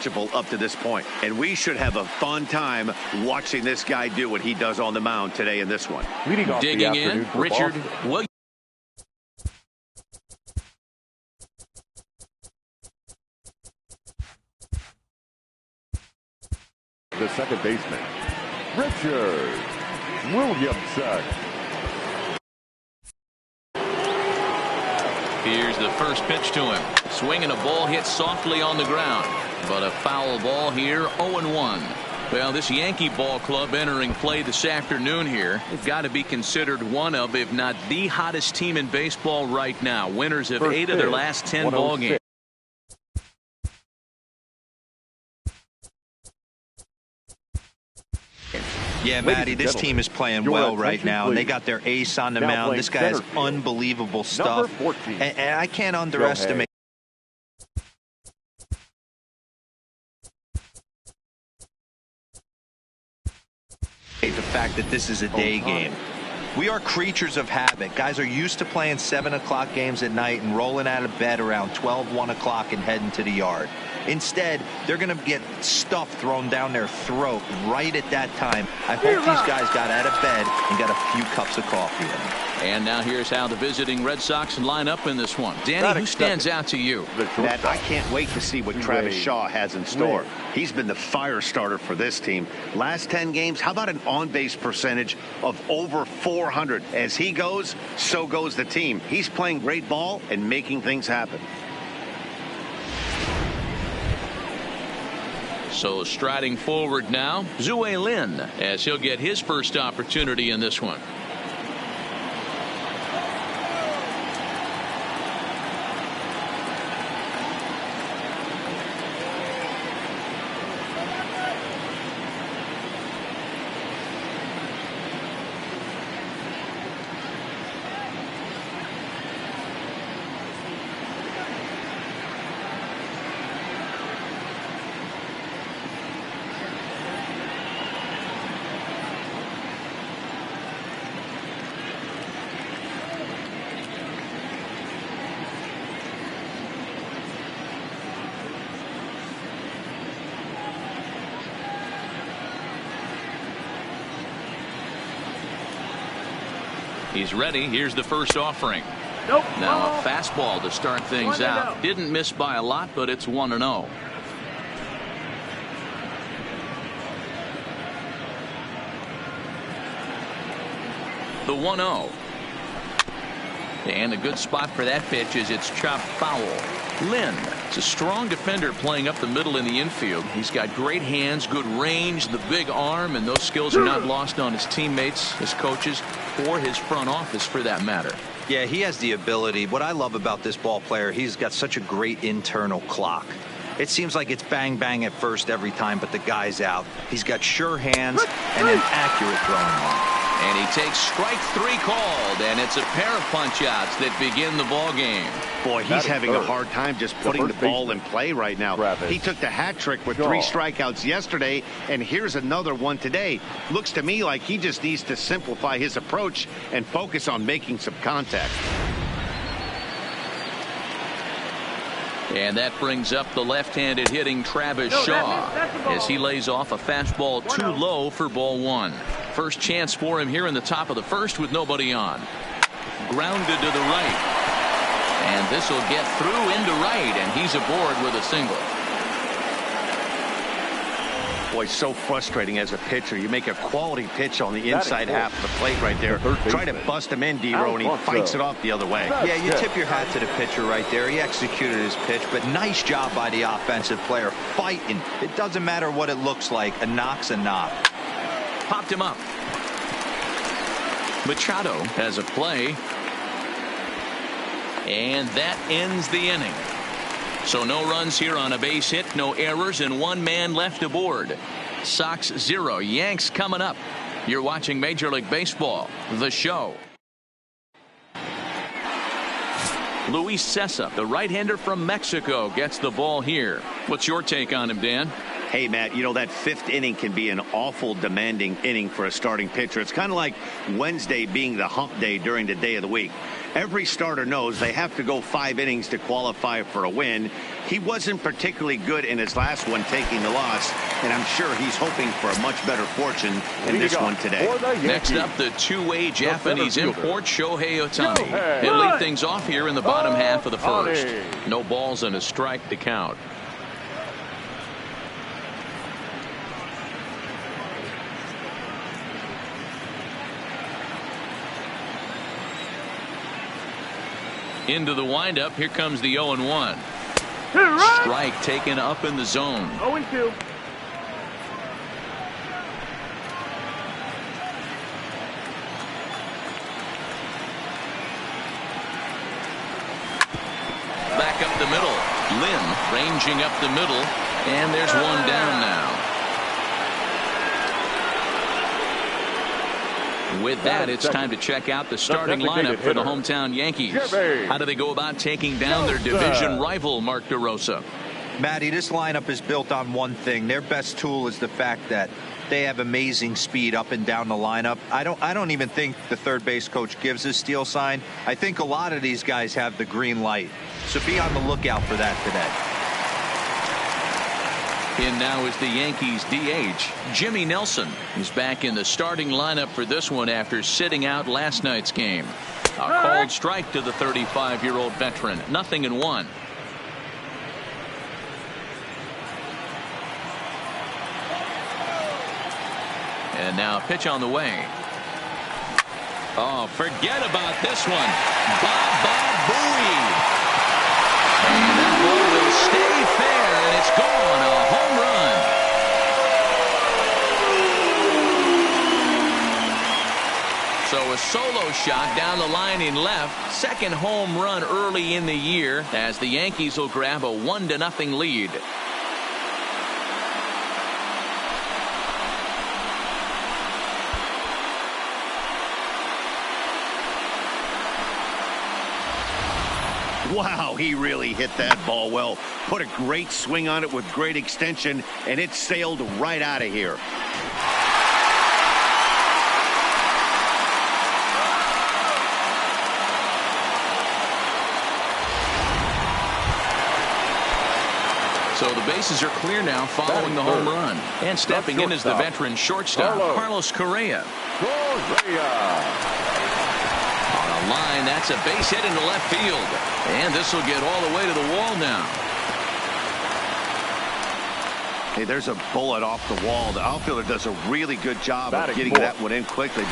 up to this point, and we should have a fun time watching this guy do what he does on the mound today in this one. Digging in, Richard Williams. The second baseman, Richard Williams. Here's the first pitch to him. Swinging a ball hit softly on the ground. But a foul ball here, 0-1. Well, this Yankee ball club entering play this afternoon here, they've got to be considered one of, if not the hottest team in baseball right now. Winners of 8 of their last 10 ball games. Yeah, Matty, this team is playing well right now, and they got their ace on the mound. This guy has unbelievable stuff, and I can't underestimate the fact that this is a day game. We are creatures of habit. Guys are used to playing 7 o'clock games at night and rolling out of bed around 12, 1 o'clock and heading to the yard. Instead, they're going to get stuff thrown down their throat right at that time. I hope these guys got out of bed and got a few cups of coffee in them. And now here's how the visiting Red Sox line up in this one. Danny, who stands out to you? Matt, I can't wait to see what Travis Shaw has in store. He's been the fire starter for this team. Last 10 games, how about an on-base percentage of over 400? As he goes, so goes the team. He's playing great ball and making things happen. So striding forward now, Zue Lin, as he'll get his first opportunity in this one. He's ready. Here's the first offering. Now a fastball to start things out. Didn't miss by a lot, but it's 1-0. The 1-0. And a good spot for that pitch is it's chopped foul. Lin is a strong defender playing up the middle in the infield. He's got great hands, good range, the big arm, and those skills are not lost on his teammates, his coaches, or his front office for that matter. Yeah, he has the ability. What I love about this ball player, he's got such a great internal clock. It seems like it's bang bang at first every time, but the guy's out. He's got sure hands and an accurate throwing arm. And he takes strike 3 called, and it's a pair of punch-outs that begin the ball game. Boy, he's having a hard time just putting the ball in play right now. He took the hat trick with 3 strikeouts yesterday, and here's another one today. Looks to me like he just needs to simplify his approach and focus on making some contact. And that brings up the left-handed hitting Travis Shaw as he lays off a fastball too low for ball 1. First chance for him here in the top of the first with nobody on. Grounded to the right. And this will get through into right, and he's aboard with a single. Boy, so frustrating as a pitcher. You make a quality pitch on the inside half of the plate right there. Try to bust him in, D-Row, and he fights it off the other way. Yeah, you tip your hat to the pitcher right there. He executed his pitch, but nice job by the offensive player fighting. It doesn't matter what it looks like. A knock's a knock. Popped him up. Machado has a play. And that ends the inning. So no runs here on a base hit, no errors, and 1 man left aboard. Sox 0, Yanks coming up. You're watching Major League Baseball, the show. Luis Cessa, the right-hander from Mexico, gets the ball here. What's your take on him, Dan? Hey, Matt, you know, that fifth inning can be an awful demanding inning for a starting pitcher. It's kind of like Wednesday being the hump day during the day of the week. Every starter knows they have to go 5 innings to qualify for a win. He wasn't particularly good in his last one, taking the loss, and I'm sure he's hoping for a much better fortune in this one today. Next up, the two-way Japanese import, Shohei Ohtani. He'll lead things off here in the bottom half of the first. No balls and a strike to count. Into the windup. Here comes the 0-1. Strike taken up in the zone. 0-2. Back up the middle. Lynn ranging up the middle. And there's one down now. With that, it's time to check out the starting lineup for the hometown Yankees. How do they go about taking down their division rival, Mark DeRosa? Matty, this lineup is built on one thing. Their best tool is the fact that they have amazing speed up and down the lineup. I don't even think the third base coach gives a steal sign. I think a lot of these guys have the green light. So be on the lookout for that today. In now is the Yankees DH, Jimmy Nelson. He's back in the starting lineup for this one after sitting out last night's game. A called strike to the 35-year-old veteran. 0-1. And now a pitch on the way. Oh, forget about this one. Booey. And that ball will stay fair, and it's gone. A home run. So a solo shot down the line in left. Second home run early in the year as the Yankees will grab a 1-0 lead. Wow, he really hit that ball well. Put a great swing on it with great extension, and it sailed right out of here. So the bases are clear now following the home run. And stepping in is the veteran shortstop, Carlos Correa. Line, that's a base hit into left field, and this will get all the way to the wall now. Hey, there's a bullet off the wall. The outfielder does a really good job of getting that one in quickly.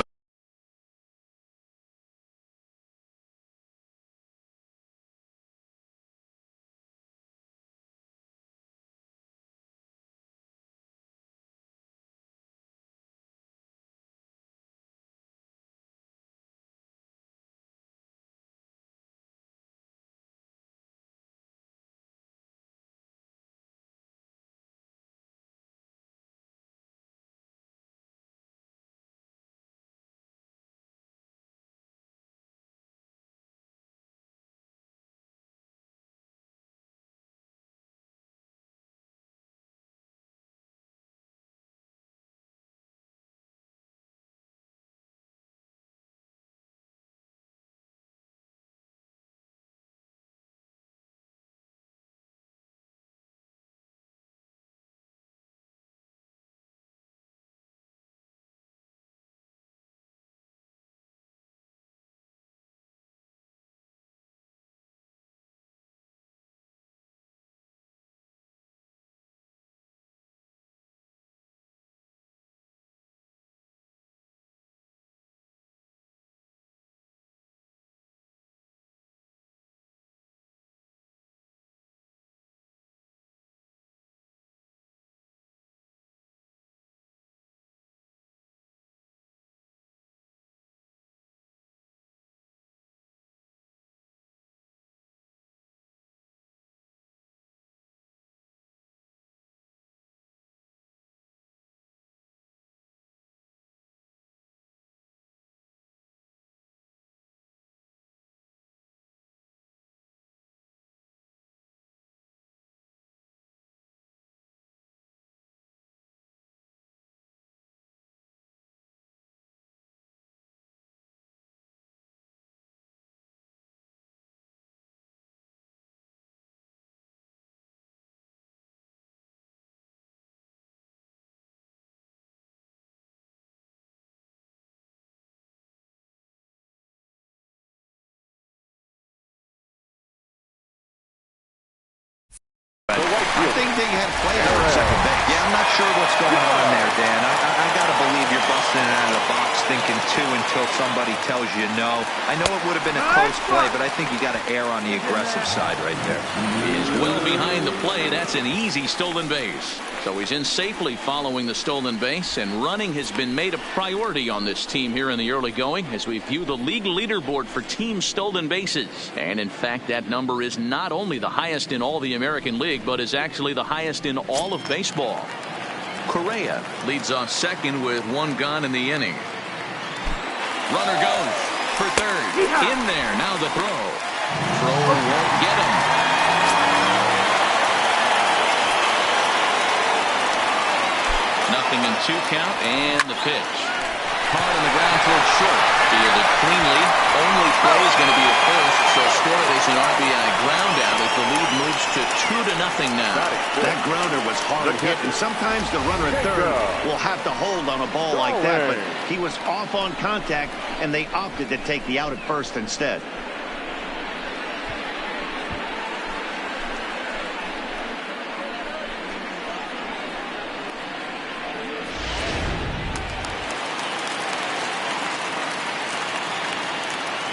think he had a play there at second base. Yeah, I'm not sure what's going on there, Dan. I got to believe you're busting it out of the box thinking two until somebody tells you no. I know it would have been a close play, but I think you got to err on the aggressive side right there. He is well behind the play. That's an easy stolen base. So he's in safely following the stolen base, and running has been made a priority on this team here in the early going as we view the league leaderboard for team stolen bases. And in fact, that number is not only the highest in all the American League, but is actually the highest in all of baseball. Correa leads off second with one gone in the inning. Runner goes for third. In there. Now the throw. Throw won't get him. Nothing in 2 count, and the pitch. Hard on the ground towards short. Fielded cleanly. Only play is going to be a first, so score it is an RBI ground out as the lead moves to 2-0 now. That grounder was hard hit, and sometimes the runner at third will have to hold on a ball like that, but he was off on contact, and they opted to take the out at first instead.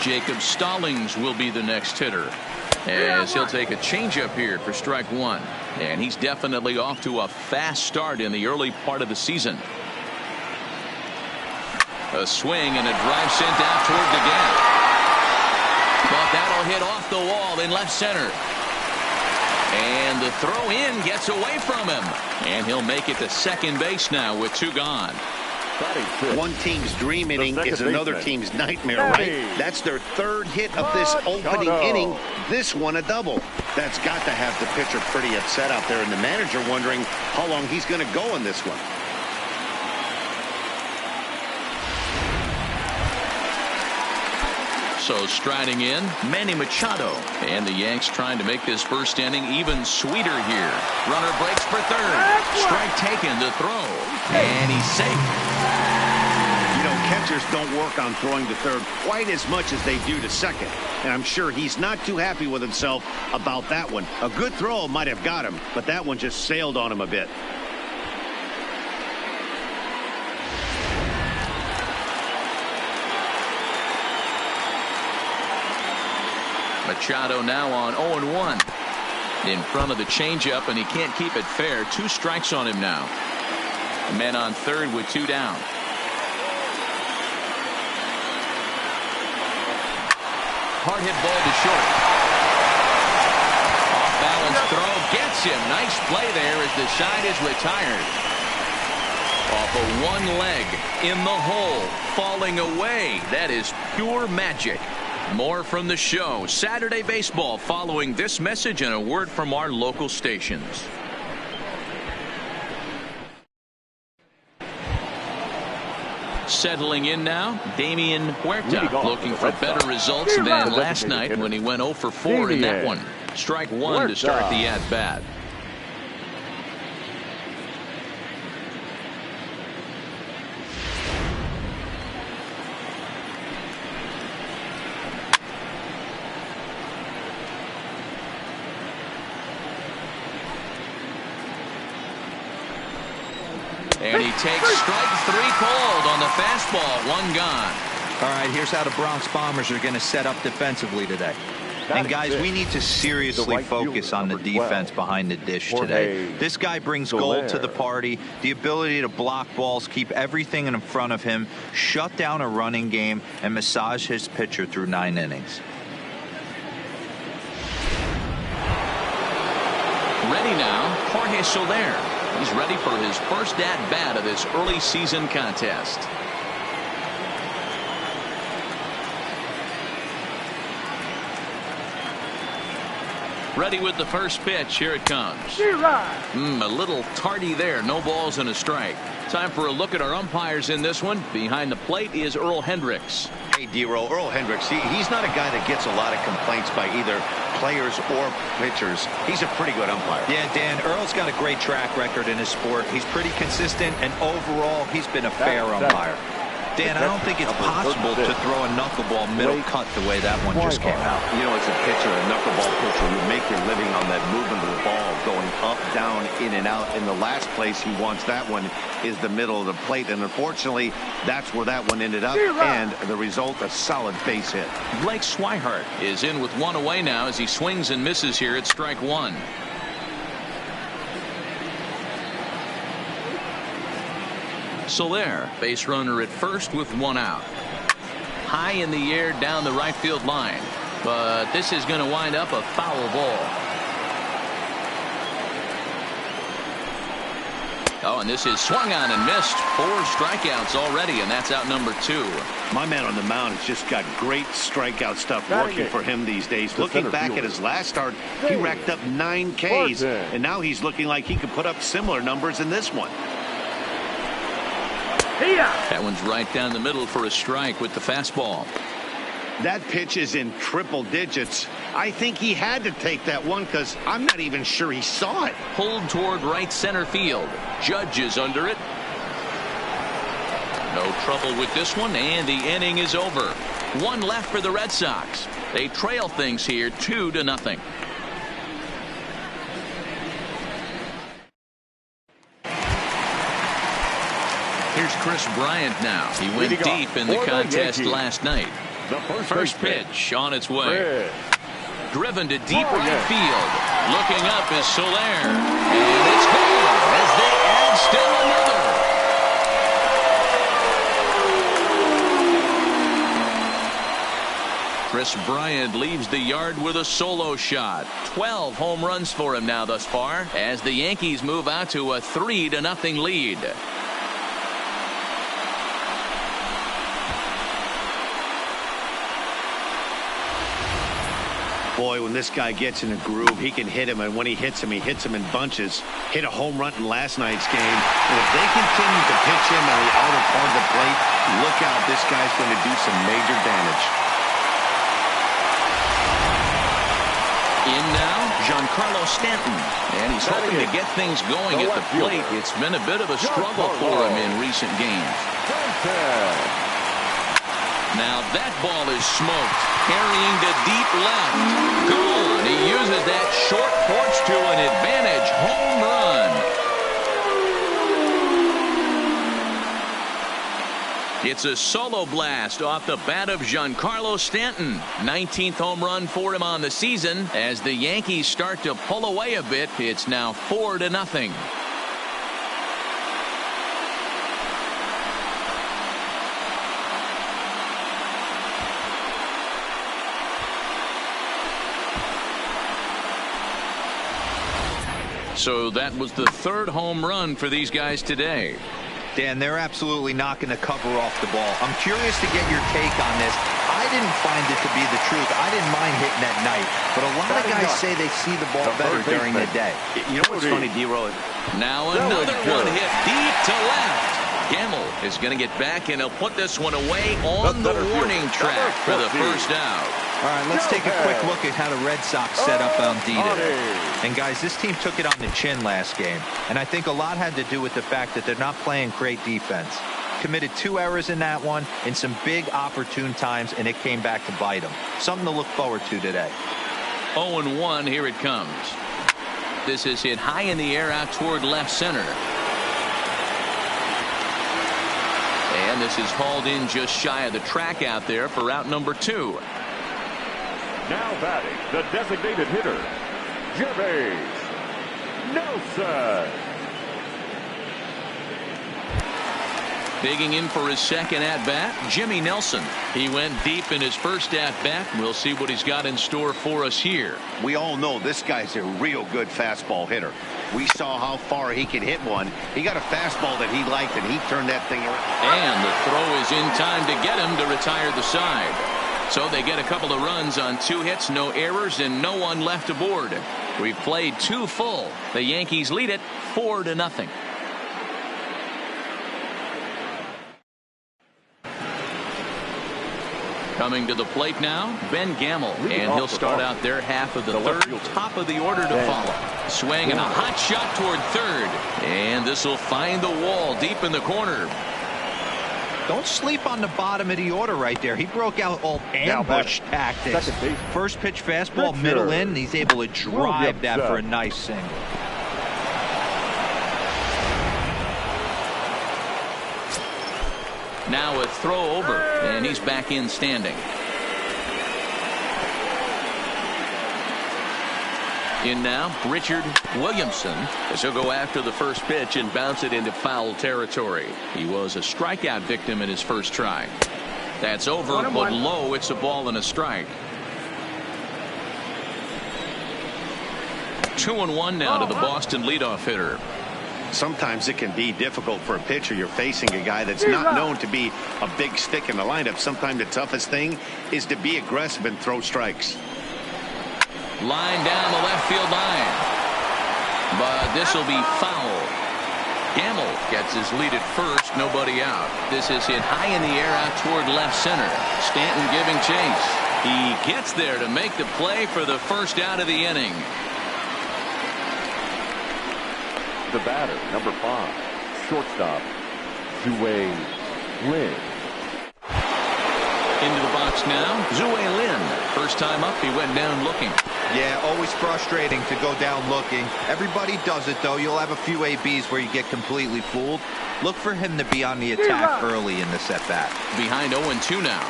Jacob Stallings will be the next hitter as he'll take a changeup here for strike one. And he's definitely off to a fast start in the early part of the season. A swing and a drive sent out toward the gap. But that'll hit off the wall in left center. And the throw in gets away from him. And he'll make it to second base now with 2 gone. One team's dream inning is another team's nightmare, right? That's their third hit of this opening inning. This one a double. That's got to have the pitcher pretty upset out there, and the manager wondering how long he's going to go in this one. So striding in, Manny Machado. And the Yanks trying to make this first inning even sweeter here. Runner breaks for third. Strike taken to throw. And he's safe. You know, catchers don't work on throwing to third quite as much as they do to second. And I'm sure he's not too happy with himself about that one. A good throw might have got him, but that one just sailed on him a bit. Machado now on 0-1 in front of the changeup, and he can't keep it fair. 2 strikes on him now. Men on third with 2 down. Hard hit ball to short. Off balance throw gets him. Nice play there as the side is retired. Off of one leg in the hole, falling away. That is pure magic. More from the show. Saturday Baseball following this message and a word from our local stations. Settling in now, Damian Huerta looking for better results than last night when he went 0 for 4 in that one. Strike one to start the at-bat. And he takes strike 3 called on the fastball. 1 gone. All right, here's how the Bronx Bombers are going to set up defensively today. And guys, we need to seriously focus on the defense behind the dish today. This guy brings gold to the party, the ability to block balls, keep everything in front of him, shut down a running game, and massage his pitcher through 9 innings. Ready now, Jorge Soler. He's ready for his first at-bat of this early season contest. Ready with the first pitch. Here it comes. A little tardy there. No balls and a strike. Time for a look at our umpires in this one. Behind the plate is Earl Hendricks. Hey, D-Roll, Earl Hendricks, he's not a guy that gets a lot of complaints by either players or pitchers. He's a pretty good umpire. Yeah, Dan, Earl's got a great track record in his sport. He's pretty consistent, and overall, he's been a fair umpire. Dan, I don't think it's possible to throw a knuckleball middle cut the way that one just came out. You know, as a pitcher, a knuckleball pitcher, you make your living on that movement of the ball, going up, down, in and out. In the last place he wants that one is the middle of the plate. And unfortunately, that's where that one ended up. And the result, a solid base hit. Blake Swihart is in with one away now as he swings and misses here at strike one. Soler, base runner at first with one out. High in the air down the right field line. But this is going to wind up a foul ball. Oh, and this is swung on and missed. 4 strikeouts already, and that's out number 2. My man on the mound has just got great strikeout stuff working for him these days. Looking back at his last start, he racked up 9 Ks, and now he's looking like he could put up similar numbers in this one. That one's right down the middle for a strike with the fastball. That pitch is in triple digits. I think he had to take that one because I'm not even sure he saw it. Pulled toward right center field. Judge is under it. No trouble with this one, and the inning is over. 1 left for the Red Sox. They trail things here 2-0. Here's Chris Bryant now. He went deep in the contest last night. The First pitch on its way. Driven to deep right field. Looking up is Soler. And it's gone as they add still another. Chris Bryant leaves the yard with a solo shot. 12 home runs for him now thus far as the Yankees move out to a 3-0 lead. Boy, when this guy gets in a groove, he can hit him, and when he hits him in bunches. Hit a home run in last night's game. And if they continue to pitch him on the outer part of the plate, look out, this guy's going to do some major damage. In now, Giancarlo Stanton, and he's hoping to get things going at the plate. It's been a bit of a struggle for him in recent games. Now that ball is smoked, carrying to deep left. Gone. He uses that short porch to an advantage home run. It's a solo blast off the bat of Giancarlo Stanton. 19th home run for him on the season. As the Yankees start to pull away a bit, it's now 4-0. So that was the 3rd home run for these guys today. Dan, they're absolutely not going to cover off the ball. I'm curious to get your take on this. I didn't find it to be the truth. I didn't mind hitting at night, but a lot of guys say they see the ball better during the day. You know what's funny, D-Roll? Now another one hit deep to left. Gamble is going to get back, and he'll put this one away on the warning track for the first out. All right, let's take a quick look at how the Red Sox set up on D today. And guys, this team took it on the chin last game, and I think a lot had to do with the fact that they're not playing great defense. Committed 2 errors in that one in some big opportune times, and it came back to bite them. Something to look forward to today. 0-1, here it comes. This is hit high in the air out toward left center. And this is hauled in just shy of the track out there for out number 2. Now batting, the designated hitter, Jimmy Nelson. Digging in for his second at-bat, Jimmy Nelson. He went deep in his first at-bat. We'll see what he's got in store for us here. We all know this guy's a real good fastball hitter. We saw how far he could hit one. He got a fastball that he liked, and he turned that thing around. And the throw is in time to get him to retire the side. So they get a couple of runs on 2 hits, no errors, and no one left aboard. We've played 2 full. The Yankees lead it 4-0. Coming to the plate now, Ben Gamble, and he'll start out their half of the 3rd. Top of the order to follow. Swing and a hot shot toward 3rd. And this will find the wall deep in the corner. Don't sleep on the bottom of the order right there. He broke out all ambush tactics. First pitch fastball, middle in, and he's able to drive that for a nice single. Now a throw over, and he's back in standing. In now, Richard Williamson, as he'll go after the first pitch and bounce it into foul territory. He was a strikeout victim in his first try. That's over, but low. It's a ball and a strike. 2-1 now to the Boston leadoff hitter. Sometimes it can be difficult for a pitcher. You're facing a guy that's not known to be a big stick in the lineup. Sometimes the toughest thing is to be aggressive and throw strikes. Line down the left field line. But this will be foul. Gamble gets his lead at first. Nobody out. This is hit high in the air out toward left center. Stanton giving chase. He gets there to make the play for the first out of the inning. The batter, number 5, shortstop, Zue Lin. Into the box now, Zue Lin. First time up, he went down looking. Yeah, always frustrating to go down looking. Everybody does it, though. You'll have a few ABs where you get completely fooled. Look for him to be on the attack early in the set-bat. Behind 0-2 now.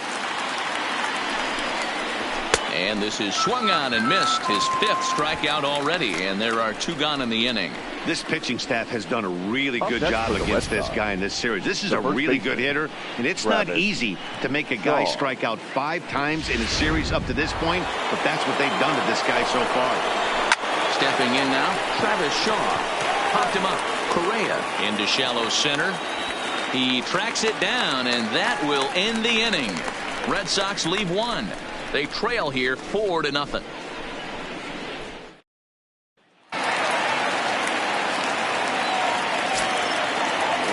And this is swung on and missed. His 5th strikeout already, and there are 2 gone in the inning. This pitching staff has done a really good job against this guy in this series. This is a really good hitter, and it's not easy to make a guy strike out 5 times in a series up to this point, but that's what they've done to this guy so far. Stepping in now, Travis Shaw. Popped him up. Correa into shallow center. He tracks it down, and that will end the inning. Red Sox leave 1. They trail here 4-0.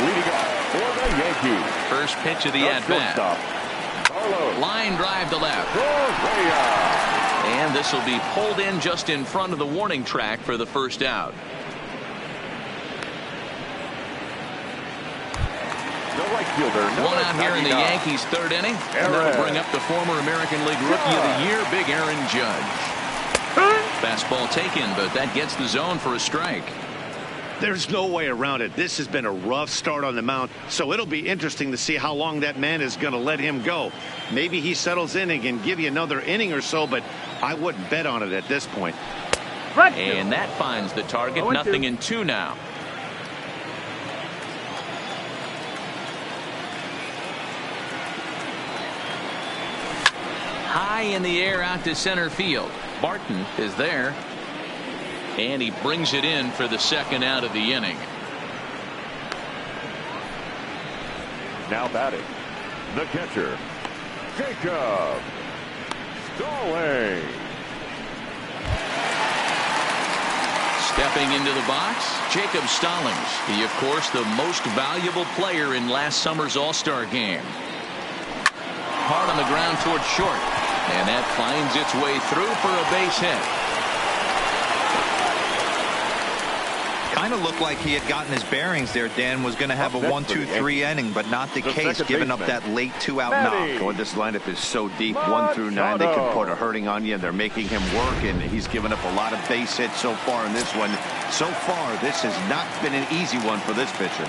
Leading up for the Yankees. First pitch of the at-bat. Line drive to left. And this will be pulled in just in front of the warning track for the first out. One out here in the Yankees' 3rd inning. And that'll bring up the former American League Rookie of the Year, Big Aaron Judge. Fastball taken, but that gets the zone for a strike. There's no way around it. This has been a rough start on the mound, so it'll be interesting to see how long that man is going to let him go. Maybe he settles in and can give you another inning or so, but I wouldn't bet on it at this point. And that finds the target. 0-2 now. High in the air out to center field. Barton is there. And he brings it in for the 2nd out of the inning. Now batting, the catcher, Jacob Stallings. Stepping into the box, Jacob Stallings. He, of course, the most valuable player in last summer's All-Star game. Hard on the ground towards short. And that finds its way through for a base hit. Kind of looked like he had gotten his bearings there. Dan was going to have a 1-2-3 inning, but not the case, giving up that late 2-out knock. Going, this lineup is so deep, 1 through 9, they can put a hurting on you, and they're making him work, and he's given up a lot of base hits so far in this one. So far, this has not been an easy one for this pitcher.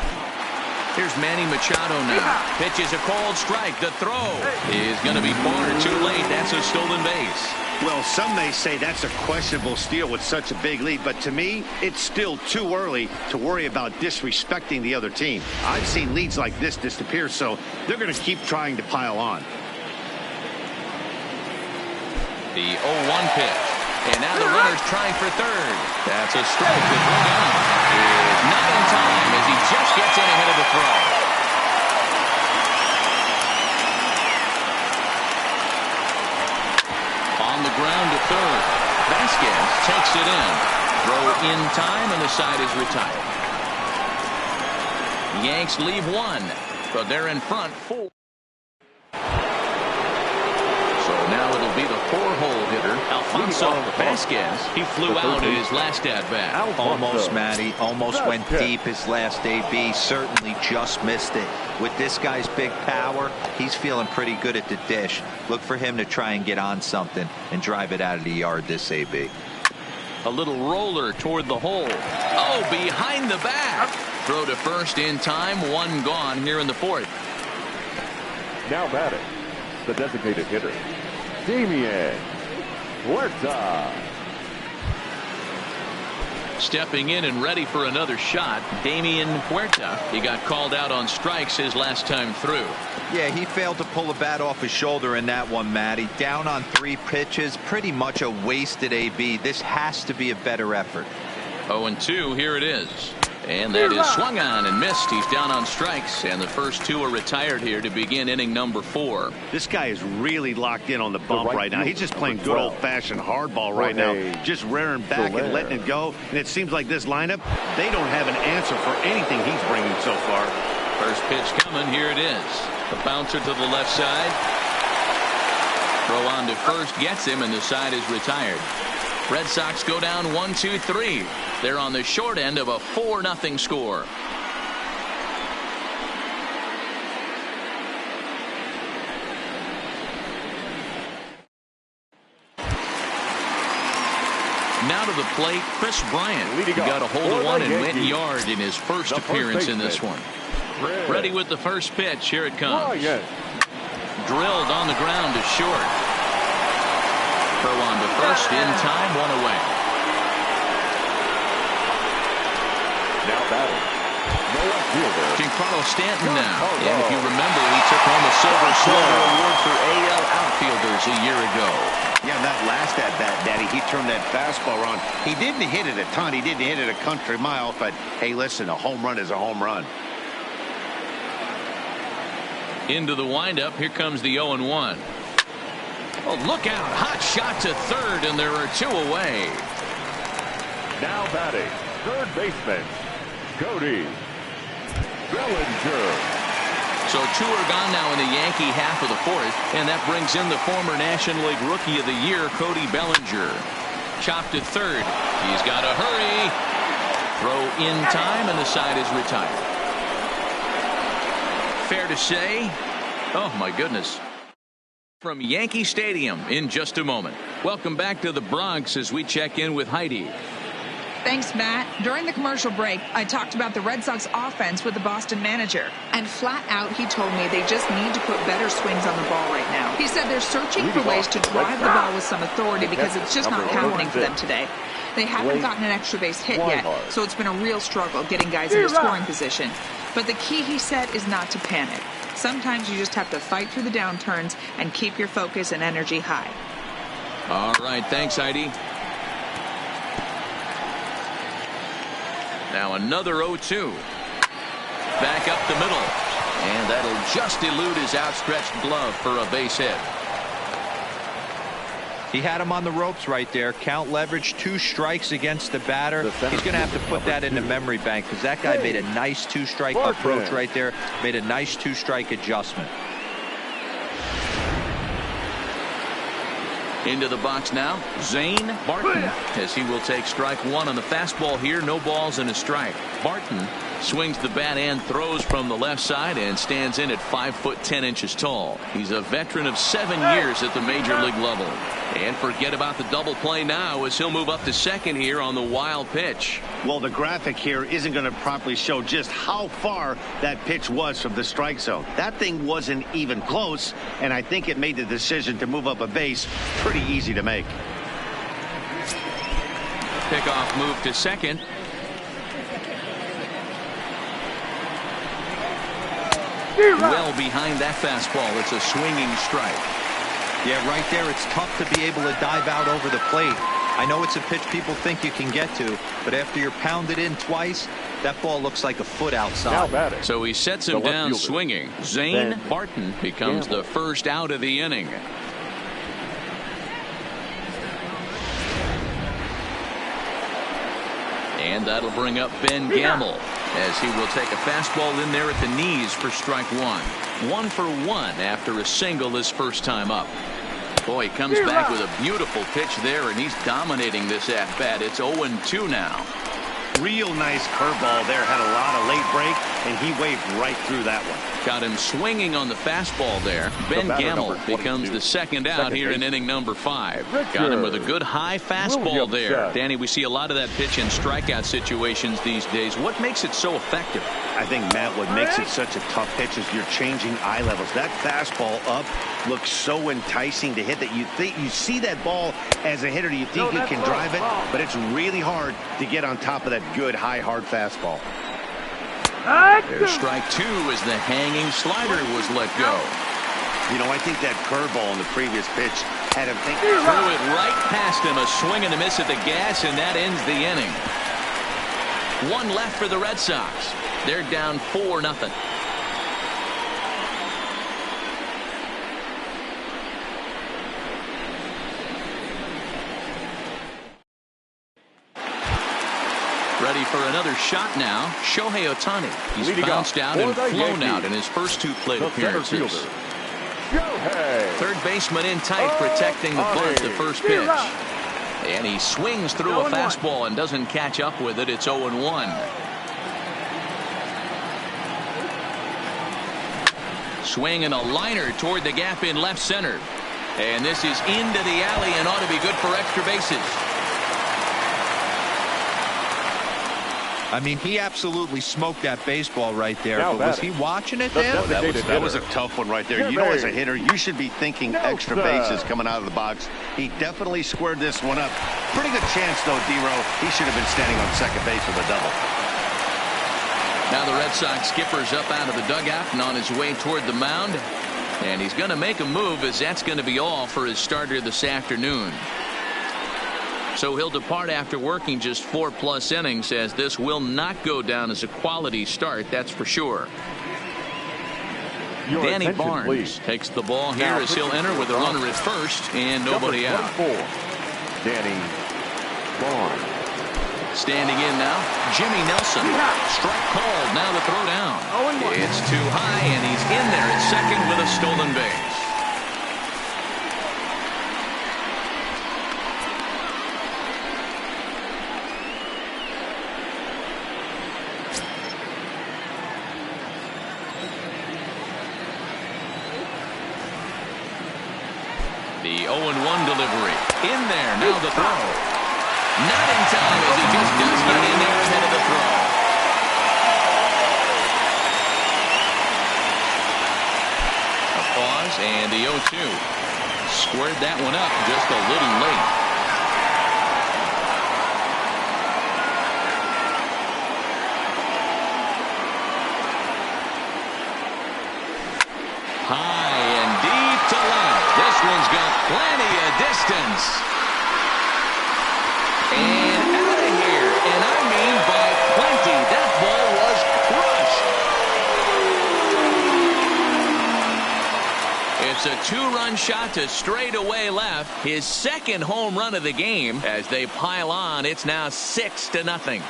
Here's Manny Machado now. Pitches a cold strike. The throw is going to be far too late. That's a stolen base. Well, some may say that's a questionable steal with such a big lead, but to me, it's still too early to worry about disrespecting the other team. I've seen leads like this disappear, so they're going to keep trying to pile on. The 0-1 pitch. And now the runner's trying for 3rd. That's a strike to bring out. Is not in time as he just gets in ahead of the throw. On the ground to 3rd. Vasquez takes it in. Throw in time, and the side is retired. Yanks leave 1, but they're in front 4. So Now it'll be the 4-hole hitter, Alfonso Vasquez. He flew out in his last at-bat. Almost, Matty. Almost went deep his last AB. Certainly just missed it. With this guy's big power, he's feeling pretty good at the dish. Look for him to try and get on something and drive it out of the yard this AB. A little roller toward the hole. Oh, behind the back. Throw to first in time. 1 gone here in the 4th. Now batting, the designated hitter, Damian Huerta. Stepping in and ready for another shot, Damian Huerta. He got called out on strikes his last time through. Yeah, he failed to pull the bat off his shoulder in that one, Matty. Down on 3 pitches, pretty much a wasted AB. This has to be a better effort. 0-2, here it is. And that is swung on and missed. He's down on strikes, and the first 2 are retired here to begin inning number 4. This guy is really locked in on the bump right now. He's just playing good old-fashioned hardball right now, just rearing back and letting it go. And it seems like this lineup, they don't have an answer for anything he's bringing so far. First pitch coming. Here it is. The bouncer to the left side. Throw on to first gets him, and the side is retired. Red Sox go down 1-2-3. They're on the short end of a 4-0 score. Now to the plate, Chris Bryant. He got a hold of one and went yard in his first appearance in this one. Ready with the first pitch. Here it comes. Drilled on the ground to short. Throw on to first in time. 1 away. Now batting, the left fielder, Giancarlo Stanton now. And if you remember, he took home a Silver Slugger Award for AL outfielders a year ago. Yeah, that last at-bat, Daddy, he turned that fastball around. He didn't hit it a ton. He didn't hit it a country mile. But, hey, listen, a home run is a home run. Into the windup. Here comes the 0-1. Oh, look out. Hot shot to third, and there are 2 away. now batting, third baseman, Cody Bellinger. So 2 are gone now in the Yankee half of the 4th, and that brings in the former National League Rookie of the Year, Cody Bellinger. Chopped at third. He's got to hurry. Throw in time, and the side is retired. Fair to say, oh my goodness. From Yankee Stadium in just a moment. Welcome back to the Bronx as we check in with Heidi. Thanks, Matt. During the commercial break, I talked about the Red Sox offense with the Boston manager. And flat out, he told me they just need to put better swings on the ball right now. He said they're searching for ways to drive the ball with some authority because it's just not happening for them today. They haven't gotten an extra base hit yet, so it's been a real struggle getting guys into scoring position. But the key, he said, is not to panic. Sometimes you just have to fight through the downturns and keep your focus and energy high. All right, thanks, Heidi. Now another 0-2. Back up the middle. And that'll just elude his outstretched glove for a base hit. He had him on the ropes right there. Count leverage, 2 strikes against the batter. He's going to have to put that in the memory bank because that guy made a nice 2-strike approach right there. Made a nice 2-strike adjustment. Into the box now, Zane Barton, as he will take strike 1 on the fastball here. No balls and a strike. Barton swings the bat and throws from the left side and stands in at 5'10" tall. He's a veteran of 7 years at the major league level. And forget about the double play now as he'll move up to second here on the wild pitch. Well, the graphic here isn't going to properly show just how far that pitch was from the strike zone. That thing wasn't even close, and I think it made the decision to move up a base pretty easy to make. Pickoff move to second. Well behind that fastball. It's a swinging strike. Yeah, right there, it's tough to be able to dive out over the plate. I know it's a pitch people think you can get to, but after you're pounded in twice, that ball looks like a foot outside. So he sets him down swinging. Zane Barton becomes the first out of the inning. And that'll bring up Ben Gamble as he will take a fastball in there at the knees for strike 1. 1 for 1 after a single his first time up. Boy, he comes back with a beautiful pitch there, and he's dominating this at-bat. It's 0-2 now. Real nice curveball there. Had a lot of late break, and he waved right through that one. Got him swinging on the fastball there. Ben Gamble becomes the second out here in inning number 5. Got him with a good high fastball there. Danny, we see a lot of that pitch in strikeout situations these days. What makes it so effective? I think, Matt, what makes it such a tough pitch is you're changing eye levels. That fastball up looks so enticing to hit that you see that ball as a hitter. You think you can drive it, but it's really hard to get on top of that good high hard fastball. There's strike 2 as the hanging slider was let go. You know, I think that curveball in the previous pitch had him thinking. Threw it right past him, a swing and a miss at the gas, and that ends the inning. 1 left for the Red Sox. They're down 4-0. Ready for another shot now. Shohei Ohtani. He's bounced out and flown out in his first 2 plate appearances. Third baseman in tight, protecting the bunt, the first pitch. And he swings through a fastball and doesn't catch up with it. It's 0-1. Swing and a liner toward the gap in left center. And this is into the alley and ought to be good for extra bases. I mean, he absolutely smoked that baseball right there. But was he watching it then? That was a tough one right there. You know, as a hitter, you should be thinking extra bases coming out of the box. He definitely squared this one up. Pretty good chance, though, D-Row. He should have been standing on second base with a double. Now the Red Sox skipper's up out of the dugout and on his way toward the mound. And he's going to make a move, as that's going to be all for his starter this afternoon. So he'll depart after working just 4+ innings, as this will not go down as a quality start, that's for sure. Danny Barnes takes the ball here as he'll enter with a runner at first and nobody out. Danny Barnes. Standing in now, Jimmy Nelson. Strike called, now the throw down. It's too high, and he's in there at second with a stolen base. The 0-1 delivery. In there, now the throw. Not in time, as he just does get in there ahead of the throw. A pause, and the 0-2. Squared that one up just a little late. High and deep to left. This one's got plenty of distance. And out of here. And I mean by plenty. That ball was crushed. It's a 2-run shot to straightaway left. His second home run of the game. As they pile on, it's now 6-0.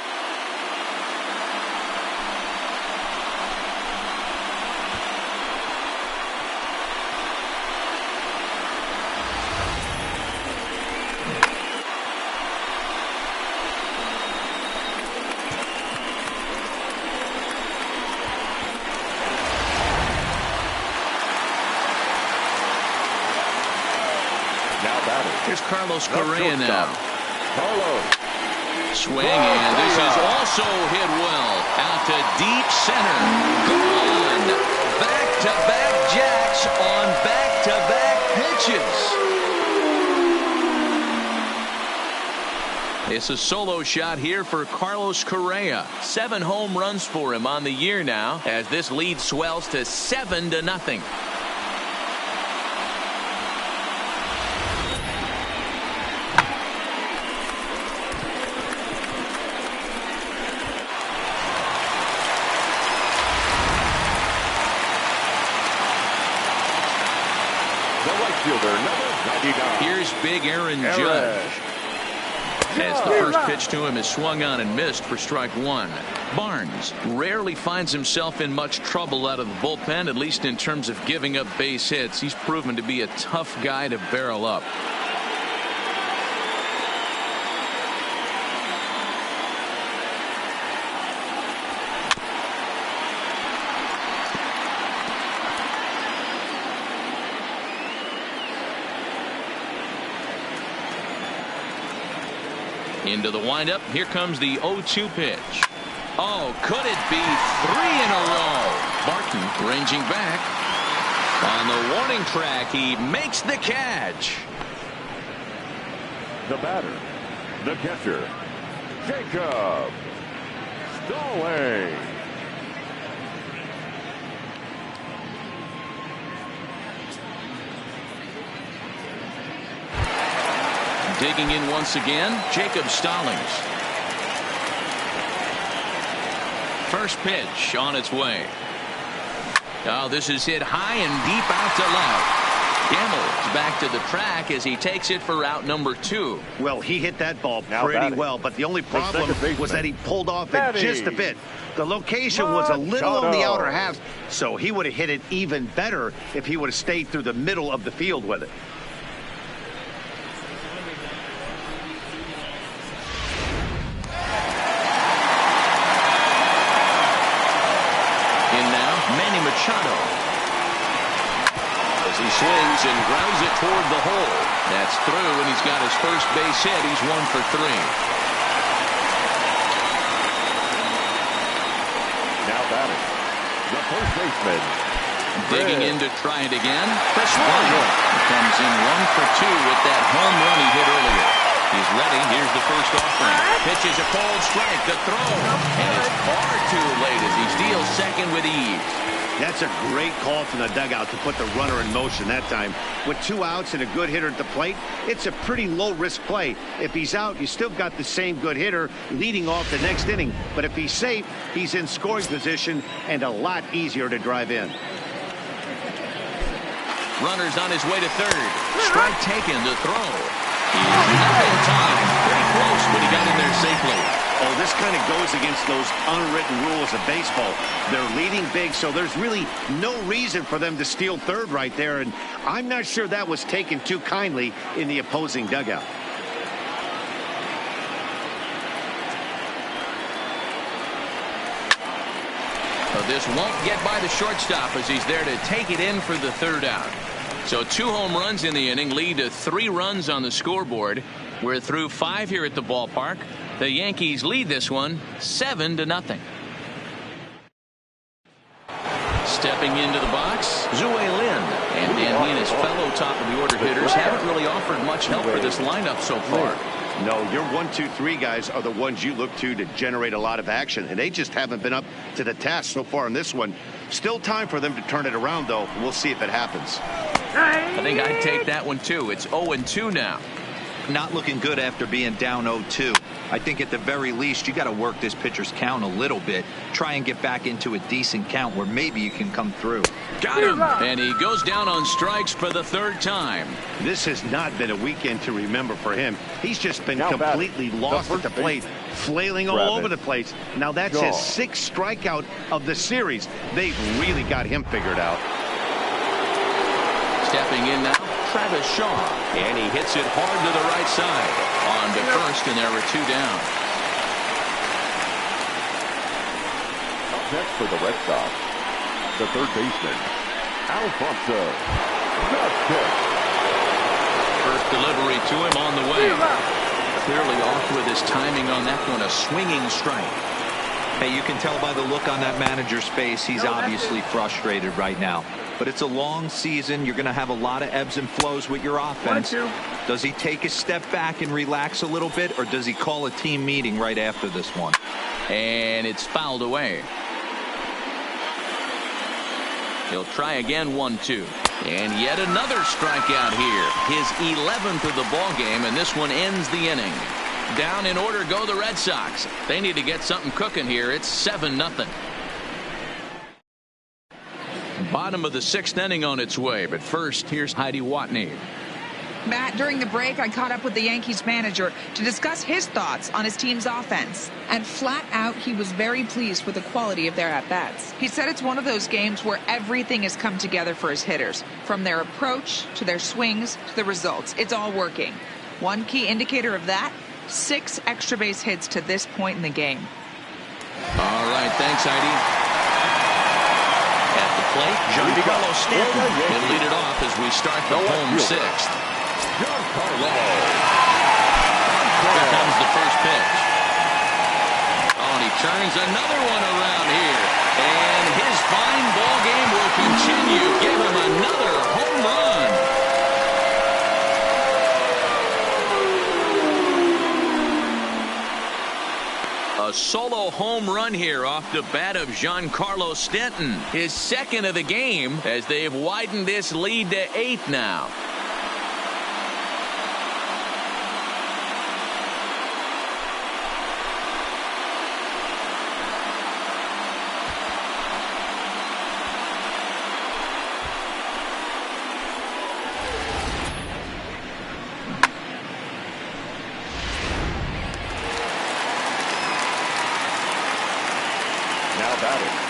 Here's Carlos Correa now. Swing, and this is also hit well. Out to deep center. Gone. Back-to-back jacks on back-to-back pitches. It's a solo shot here for Carlos Correa. 7 home runs for him on the year now, as this lead swells to 7-0. The right fielder, number 99. Here's big Aaron Judge. As the first pitch to him is swung on and missed for strike one. Barnes rarely finds himself in much trouble out of the bullpen, at least in terms of giving up base hits. He's proven to be a tough guy to barrel up. Into the windup. Here comes the 0-2 pitch. Oh, could it be 3 in a row? Barton ranging back. On the warning track, he makes the catch. The batter, the catcher, Jacob Stalling. Digging in once again, Jacob Stallings. First pitch on its way. Oh, this is hit high and deep out to left. Gambles back to the track as he takes it for out number 2. Well, he hit that ball pretty well, but the only problem was that he pulled off it just a bit. The location was a little on the outer half, so he would have hit it even better if he would have stayed through the middle of the field with it. As he swings and grounds it toward the hole. That's through, and he's got his first base hit. He's 1 for 3. Now batting, the first baseman. Digging in to try it again. The swing. He comes in 1 for 2 with that home run he hit earlier. He's ready. Here's the first offering. Pitches a cold strike. The throw. And it's far too late as he steals second with ease. That's a great call from the dugout to put the runner in motion that time. With 2 outs and a good hitter at the plate, it's a pretty low-risk play. If he's out, you still got the same good hitter leading off the next inning. But if he's safe, he's in scoring position and a lot easier to drive in. Runner's on his way to third. Strike taken to throw. He's not in time. Pretty close, but he got in there safely. Oh, this kind of goes against those unwritten rules of baseball. They're leading big, so there's really no reason for them to steal third right there, and I'm not sure that was taken too kindly in the opposing dugout. So this won't get by the shortstop as he's there to take it in for the third out. So 2 home runs in the inning lead to 3 runs on the scoreboard. We're through 5 here at the ballpark. The Yankees lead this one 7-0. Stepping into the box, Zue Lin. And he and his fellow top of the order hitters haven't really offered much help for this lineup so far. No, your 1, 2, 3 guys are the ones you look to generate a lot of action, and they just haven't been up to the task so far in this one. Still time for them to turn it around, though. We'll see if it happens. I think I'd take that one, too. It's 0-2 now. Not looking good after being down 0-2. I think at the very least you got to work this pitcher's count a little bit. Try and get back into a decent count where maybe you can come through. Got him. And he goes down on strikes for the 3rd time. This has not been a weekend to remember for him. He's just been completely lost at the plate, flailing all over the place. Now that's his 6th strikeout of the series. They've really got him figured out. Stepping in now, Travis Shaw. And he hits it hard to the right side. On to first, and there are 2 down. Up next for the Red Sox, the third baseman, Alfonso. First delivery to him on the way. Clearly off with his timing on that one, a swinging strike. Hey, you can tell by the look on that manager's face, he's obviously frustrated right now. But it's a long season. You're going to have a lot of ebbs and flows with your offense. Does he take a step back and relax a little bit, or does he call a team meeting right after this one? And it's fouled away. He'll try again, 1-2. And yet another strikeout here. His 11th of the ball game, and this one ends the inning. Down in order go the Red Sox. They need to get something cooking here. It's 7-0. Bottom of the 6th inning on its way, but first here's Heidi Watney. Matt, during the break, I caught up with the Yankees manager to discuss his thoughts on his team's offense. And flat out, he was very pleased with the quality of their at-bats. He said it's one of those games where everything has come together for his hitters. From their approach, to their swings, to the results. It's all working. One key indicator of that, 6 extra base hits to this point in the game. All right, thanks, Heidi. At the plate, Giancarlo Stanton will lead it off as we start the home 6th. Here comes the first pitch. Oh, and he turns another one around here. And his fine ball game will continue. Give him another home run. A solo home run here off the bat of Giancarlo Stanton. His second of the game as they've widened this lead to 8 now.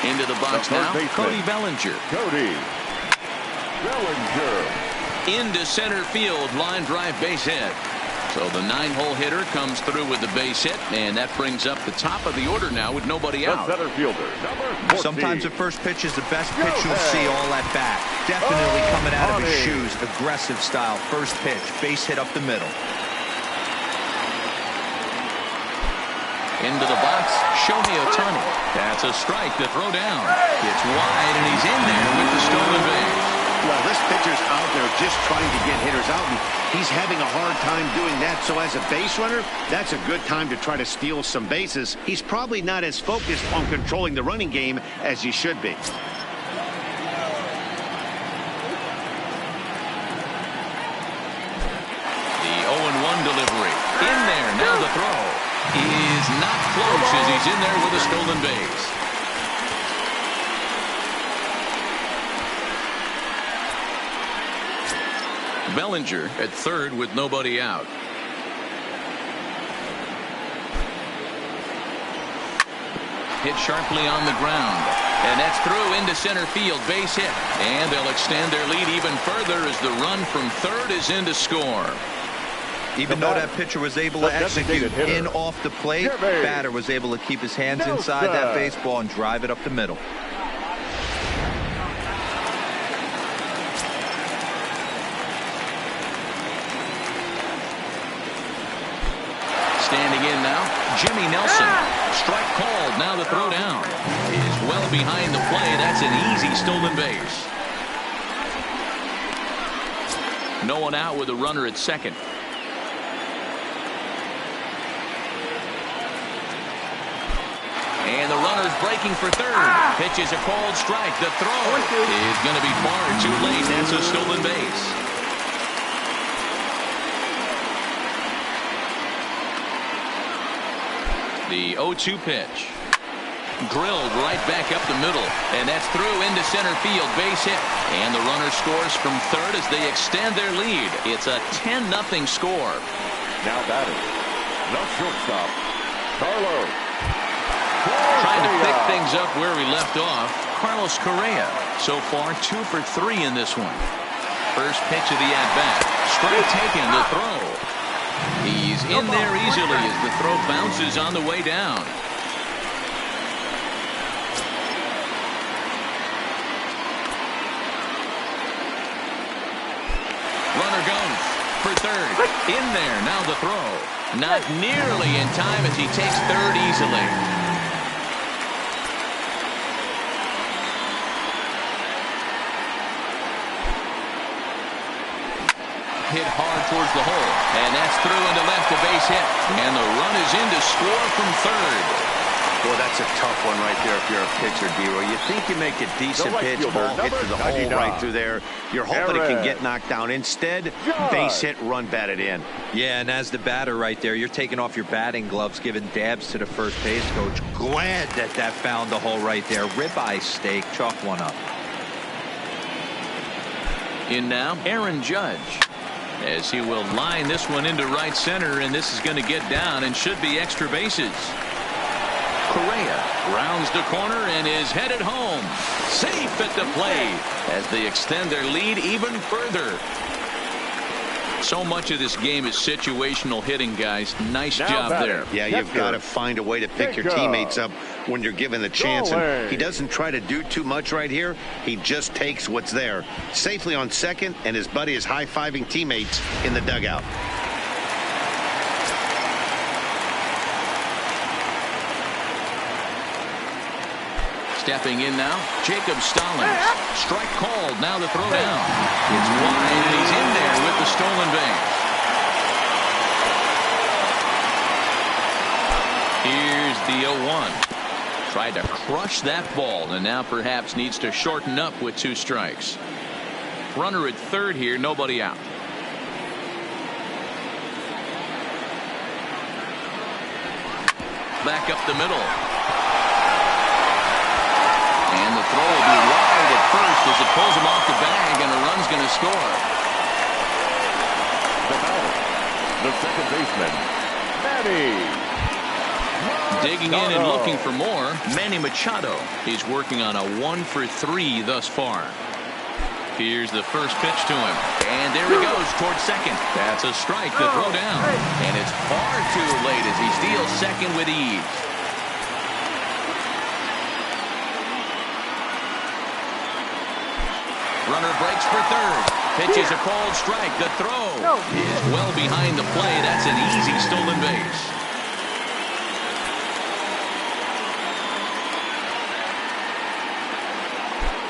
Into the box now, Cody Bellinger. Into center field, line drive base hit. So the 9-hole hitter comes through with the base hit, and that brings up the top of the order now with nobody out. Center fielder, number 14. Sometimes the first pitch is the best pitch you'll see all at bat. Definitely coming out of his shoes. Aggressive style. First pitch, base hit up the middle. Into the box, Shohei Ohtani. That's a strike to throw down. It's wide, and he's in there with the stolen base. Well, this pitcher's out there just trying to get hitters out, and he's having a hard time doing that. So as a base runner, that's a good time to try to steal some bases. He's probably not as focused on controlling the running game as he should be. The 0-1 delivery. In there, now the throw. Is not close as he's in there with a stolen base. Bellinger at third with nobody out. Hit sharply on the ground. And that's through into center field. Base hit. And they'll extend their lead even further as the run from third is in to score. Even though that pitcher was able to execute in off the plate, batter was able to keep his hands inside that baseball and drive it up the middle. Standing in now, Jimmy Nelson. Strike called. Now the throw down is well behind the play. That's an easy stolen base. No one out with a runner at second. And the runner's breaking for third. Pitch is a called strike. The throw is going to be far too late. That's a stolen base. The 0-2 pitch. Drilled right back up the middle. And that's through into center field. Base hit. And the runner scores from third as they extend their lead. It's a 10-0 score. Now batting, the shortstop, Carlos. Trying to pick things up where we left off. Carlos Correa. So far 2 for 3 in this one. First pitch of the at-bat. Strike taken, the throw. He's in there easily as the throw bounces on the way down. Runner goes for third. In there, now the throw. Not nearly in time as he takes third easily. Hit hard towards the hole, and that's through into left, a base hit, and the run is in to score from third. Well, that's a tough one right there if you're a pitcher, D-Roy. You think you make a decent pitch, ball hit to the hole right through there. You're hoping it can get knocked down. Instead, base hit, run batted in. Yeah, and as the batter right there, you're taking off your batting gloves, giving dabs to the first base coach. Glad that found the hole right there. Ribeye steak, chalk one up. In now, Aaron Judge. as he will line this one into right center, and this is going to get down and should be extra bases. Correa rounds the corner and is headed home. Safe at the plate as they extend their lead even further. So much of this game is situational hitting, guys. Nice job there. Yeah, you've got to find a way to pick your teammates up when you're given the chance. And he doesn't try to do too much right here. He just takes what's there. Safely on second, and his buddy is high-fiving teammates in the dugout. Stepping in now, Jacob Stallings. Strike called. Now the throw down. It's wide, and he's in there with the stolen base. Here's the 0-1. Tried to crush that ball, and now perhaps needs to shorten up with 2 strikes. Runner at third here, nobody out. Back up the middle. And the throw will be wide at first as it pulls him off the bag, and a run's going to score. The batter, the second baseman, Manny. Digging in and looking for more, Manny Machado. He's working on a 1-for-3 thus far. Here's the first pitch to him, and there he goes towards second. That's a strike. The throw down, and it's far too late as he steals second with ease. Runner breaks for third. Pitch is a called strike. The throw is well behind the play. That's an easy stolen base.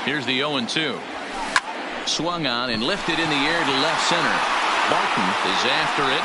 Here's the 0-2. Swung on and lifted in the air to left center. Barton is after it.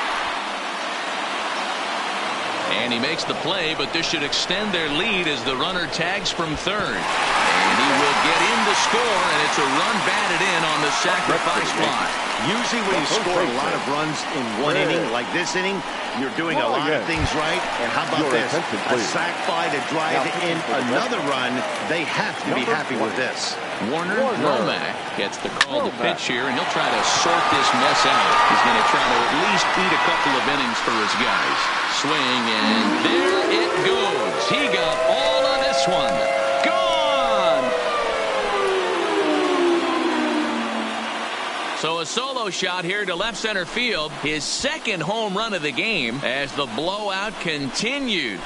And he makes the play, but this should extend their lead as the runner tags from third. And he will get in to score, and it's a run batted in on the sacrifice fly. Usually when you score a lot of runs in one inning, like this inning, you're doing a lot of things right. And how about this? A sac fly to drive in another run. They have to be happy with this. Warner Womack gets the call to pitch here, and he'll try to sort this mess out. He's going to try to at least eat a couple of innings for his guys. Swing, and there it goes. He got all of this one. Gone! So a solo shot here to left center field. His second home run of the game as the blowout continues.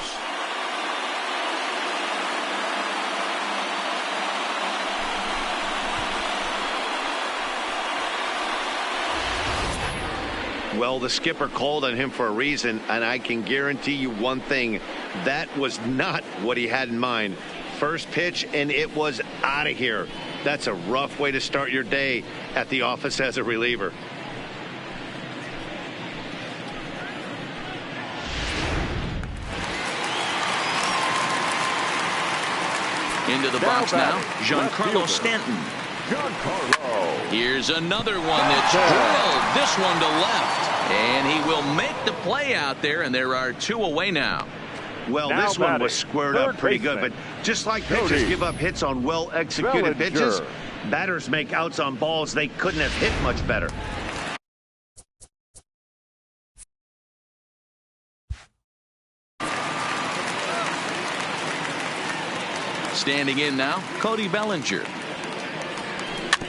Well, the skipper called on him for a reason, and I can guarantee you one thing. That was not what he had in mind. First pitch, and it was out of here. That's a rough way to start your day at the office as a reliever. Into the box now, Giancarlo Stanton. Here's another one that's drilled. This one to left. And he will make the play out there, and there are 2 away now. Well, this one was squared up pretty good, but just like pitchers give up hits on well-executed pitches, batters make outs on balls they couldn't have hit much better. Standing in now, Cody Bellinger.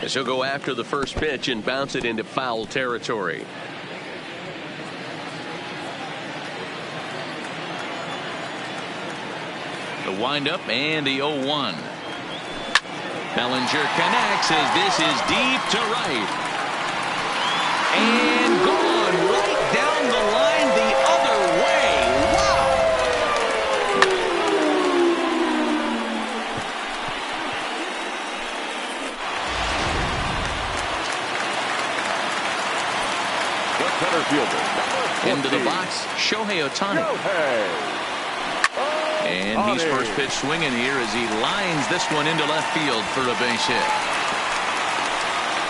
As he'll go after the first pitch and bounce it into foul territory. The windup and the 0-1. Bellinger connects as this is deep to right. And gone right down the line the other way. Wow! The center fielder. Into the box, Shohei Ohtani. And he's first pitch swinging here as he lines this one into left field for a base hit.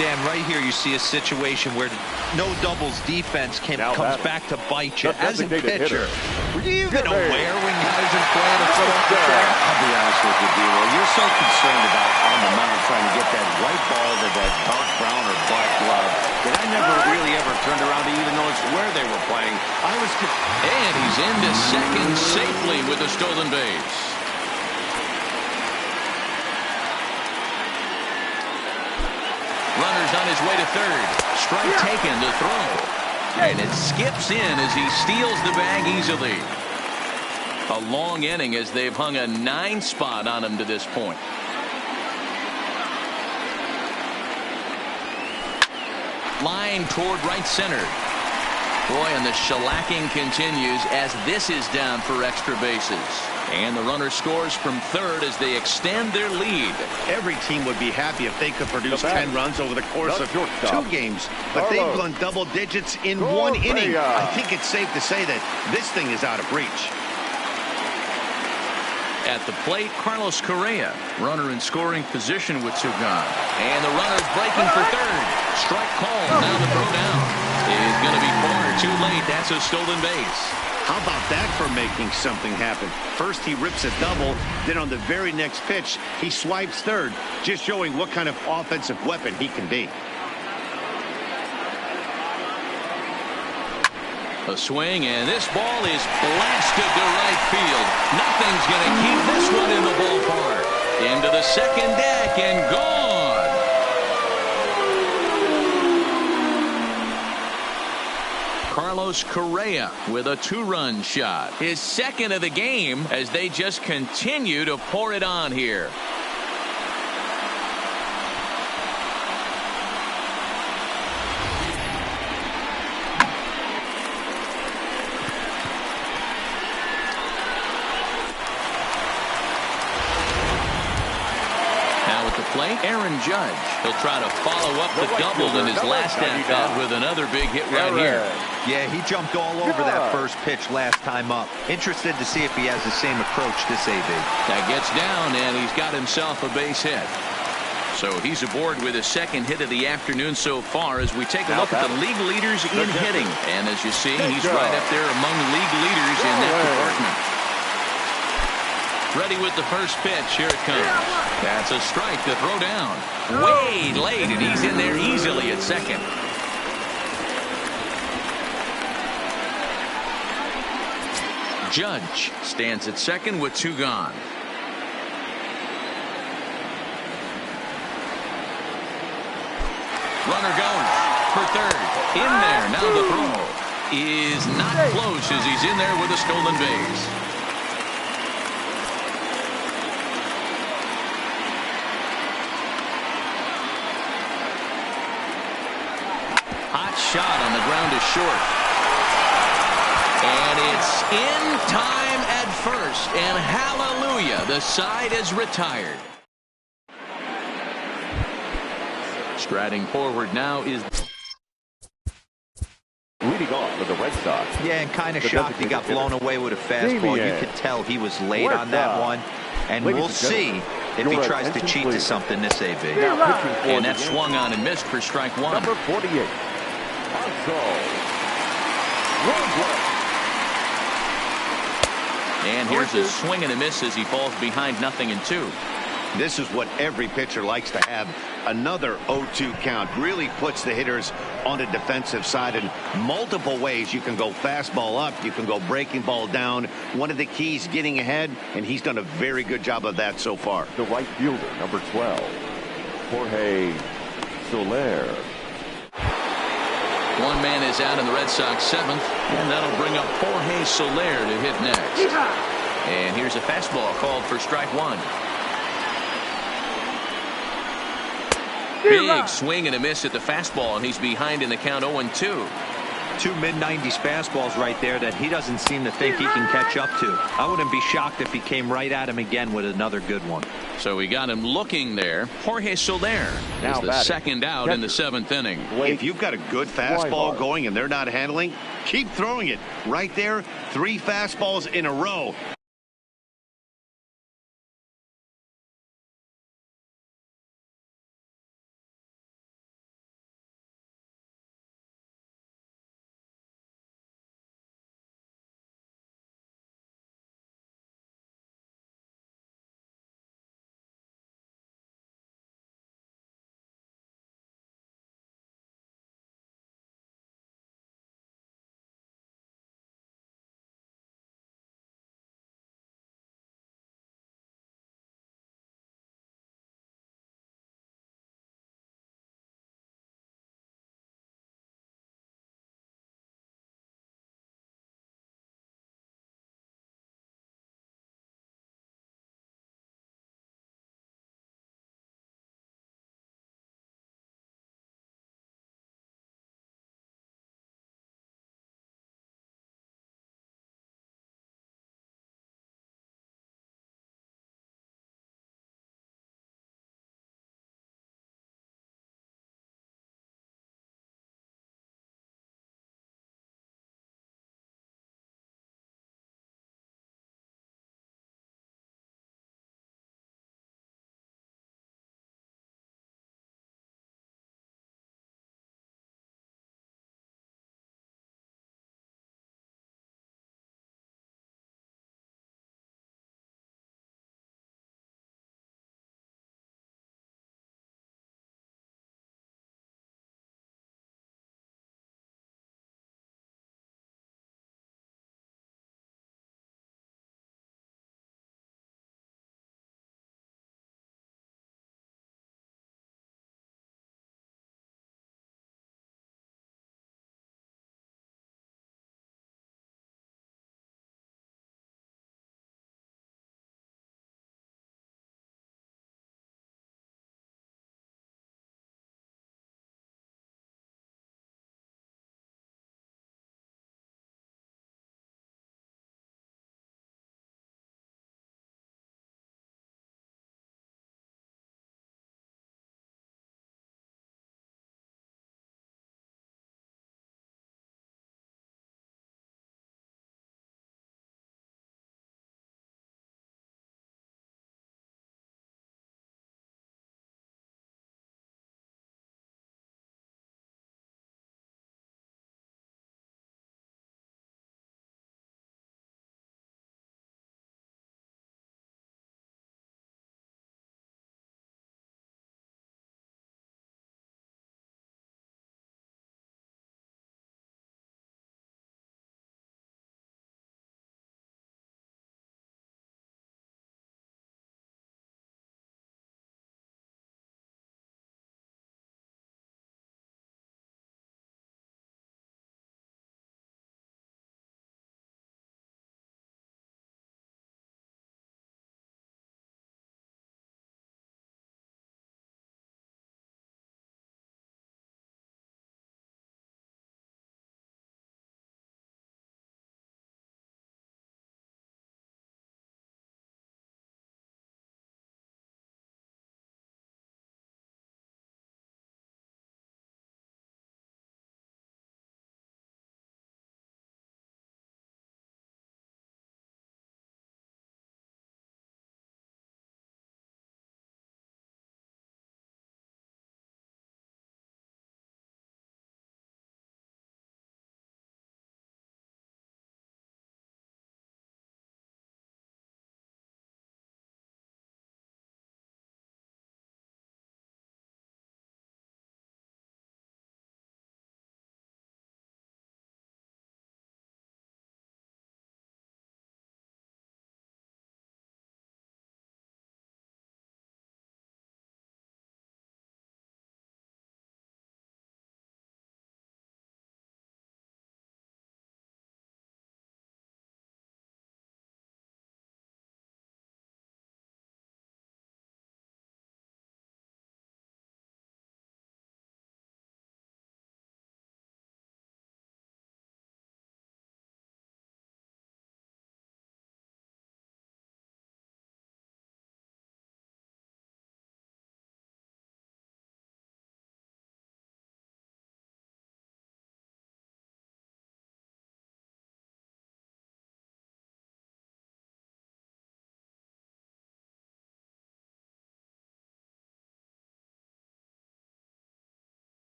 Dan, right here you see a situation where no doubles defense comes back to bite you. As a pitcher, were you even aware when guys are playing a foot off the track? I'll be honest with you, D-Roll. You're so concerned about on the mound trying to get that right ball to that dark brown or black glove. I never really ever turned around to even notice where they were playing. And he's into second safely with a stolen base. Runner's on his way to third. Strike taken to throw. And it skips in as he steals the bag easily. A long inning as they've hung a 9 spot on him to this point. Line toward right center. Boy, and the shellacking continues as this is down for extra bases. And the runner scores from third as they extend their lead. Every team would be happy if they could produce 10 runs over the course of 2 games. But they've gone double digits in 1 inning. I think it's safe to say that this thing is out of reach. At the plate, Carlos Correa. Runner in scoring position with 2 gone. And the runner's breaking for third. Strike call. Now the throw down is going to be far too late. That's a stolen base. How about that for making something happen? First he rips a double, then on the very next pitch he swipes third, just showing what kind of offensive weapon he can be. A swing, and this ball is blasted to right field. Nothing's going to keep this one in the ballpark. Into the second deck and gone. Carlos Correa with a 2-run shot. His second of the game as they just continue to pour it on here. Aaron Judge. He'll try to follow up the double in his last at-bat with another big hit right here. Yeah, he jumped all over that first pitch last time up. Interested to see if he has the same approach this AB. That gets down, and he's got himself a base hit. So he's aboard with his second hit of the afternoon so far as we take a look at the league leaders in hitting. And as you see, he's right up there among league leaders in that department. Ready with the first pitch. Here it comes. That's a strike to throw down. Way late, and he's in there easily at second. Judge stands at second with 2 gone. Runner goes for third. In there. Now the throw is not close as he's in there with a stolen base. Hot shot on the ground is short. And it's in time at first. And hallelujah, the side is retired. Striding forward now is leading off for the Red Sox. Yeah, and kind of shocked he got blown away with a fastball. You could tell he was late on that one. And we'll see if he tries to cheat to something this AB. And that swung on and missed for strike 1. Number 48. And here's a swing and a miss as he falls behind 0-2. This is what every pitcher likes to have. Another 0-2 count really puts the hitters on the defensive side in multiple ways. You can go fastball up, you can go breaking ball down. One of the keys, getting ahead, and he's done a very good job of that so far. The right fielder, number 12, Jorge Soler. One man is out in the Red Sox 7th, and that'll bring up Jorge Soler to hit next. And here's a fastball called for strike 1. Big swing and a miss at the fastball, and he's behind in the count 0-2. 2 mid-90s fastballs right there that he doesn't seem to think he can catch up to. I wouldn't be shocked if he came right at him again with another good one. So we got him looking there. Jorge Soler is the second out in the 7th inning. If you've got a good fastball going and they're not handling, keep throwing it. Right there, 3 fastballs in a row.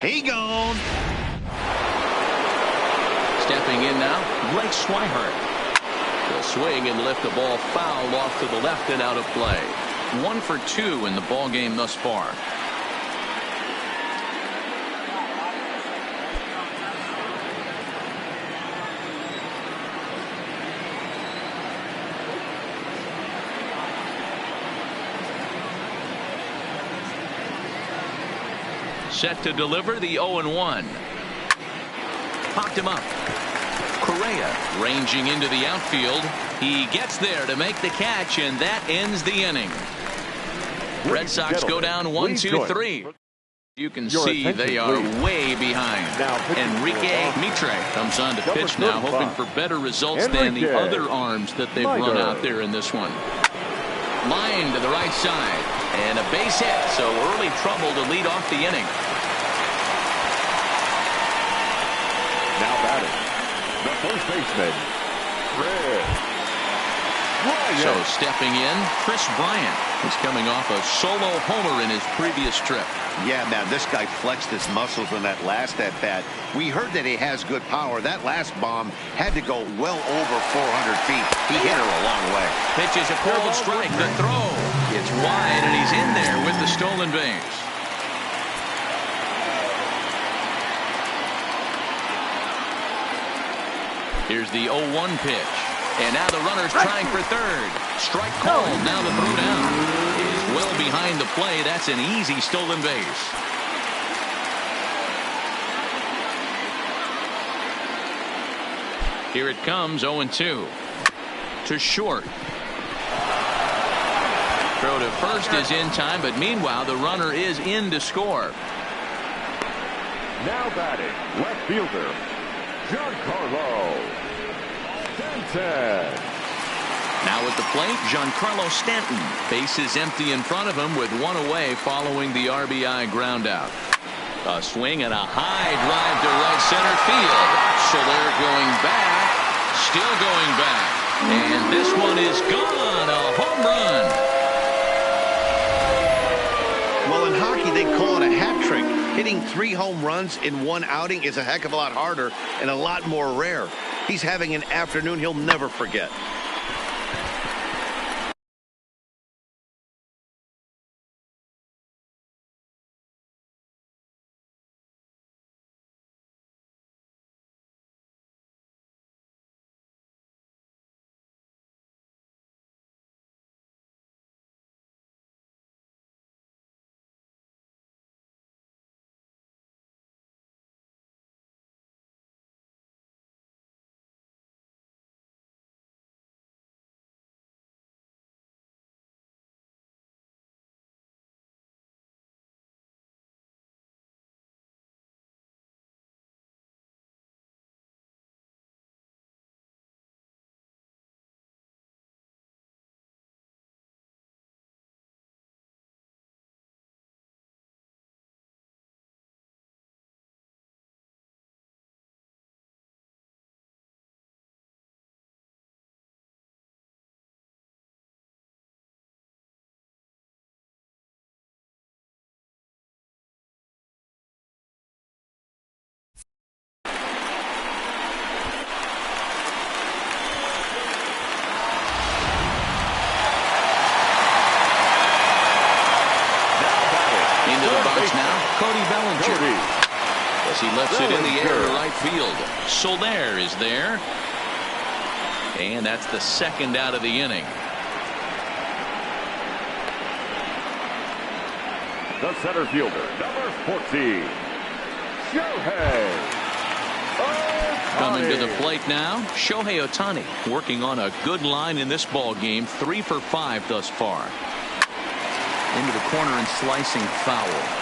He gone. Stepping in now, Blake Swihart. He'll swing and lift the ball foul off to the left and out of play. 1 for 2 in the ball game thus far. Set to deliver the 0-1. Popped him up. Correa ranging into the outfield. He gets there to make the catch, and that ends the inning. Red Sox go down 1-2-3. You can see they are way behind. Enrique Mitre comes on to pitch now, hoping for better results than the other arms that they've run out there in this one. Line to the right side, and a base hit, so early trouble to lead off the inning. Now batting, the first baseman, So stepping in, Chris Bryant. He's coming off a solo homer in his previous trip. Yeah, man, this guy flexed his muscles in that last at-bat. We heard that he has good power. That last bomb had to go well over 400 feet. He hit her a long way. Pitches a called strike. The throw. It's wide, and he's in there with the stolen base. Here's the 0-1 pitch. And now the runner's trying for third. Strike called. Now the throw down is well behind the play. That's an easy stolen base. Here it comes, 0-2. To short. Throw to first is in time, but meanwhile the runner is in to score. now batting, left fielder, Giancarlo Stanton. Now at the plate, Giancarlo Stanton. Base is empty in front of him with one away following the RBI groundout. A swing and a high drive to right center field. Soler going back, still going back. And this one is gone, a home run. Well, in hockey, they call it a hat trick. Hitting 3 home runs in one outing is a heck of a lot harder and a lot more rare. He's having an afternoon he'll never forget. As he lets it in the air to right field. Soler is there. And that's the second out of the inning. The center fielder, number 14, Shohei Ohtani. Coming to the plate now, Shohei Ohtani working on a good line in this ball game. 3 for 5 thus far. Into the corner and slicing foul.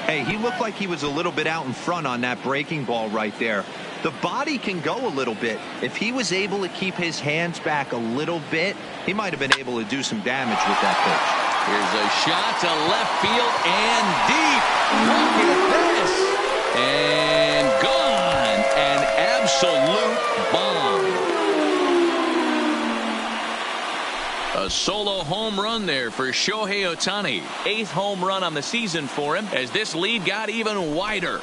Hey, he looked like he was a little bit out in front on that breaking ball right there. The body can go a little bit. If he was able to keep his hands back a little bit, he might have been able to do some damage with that pitch. Here's a shot to left field and deep. Look at this. And gone. An absolute bomb. A solo home run there for Shohei Ohtani. 8th home run on the season for him as this lead got even wider.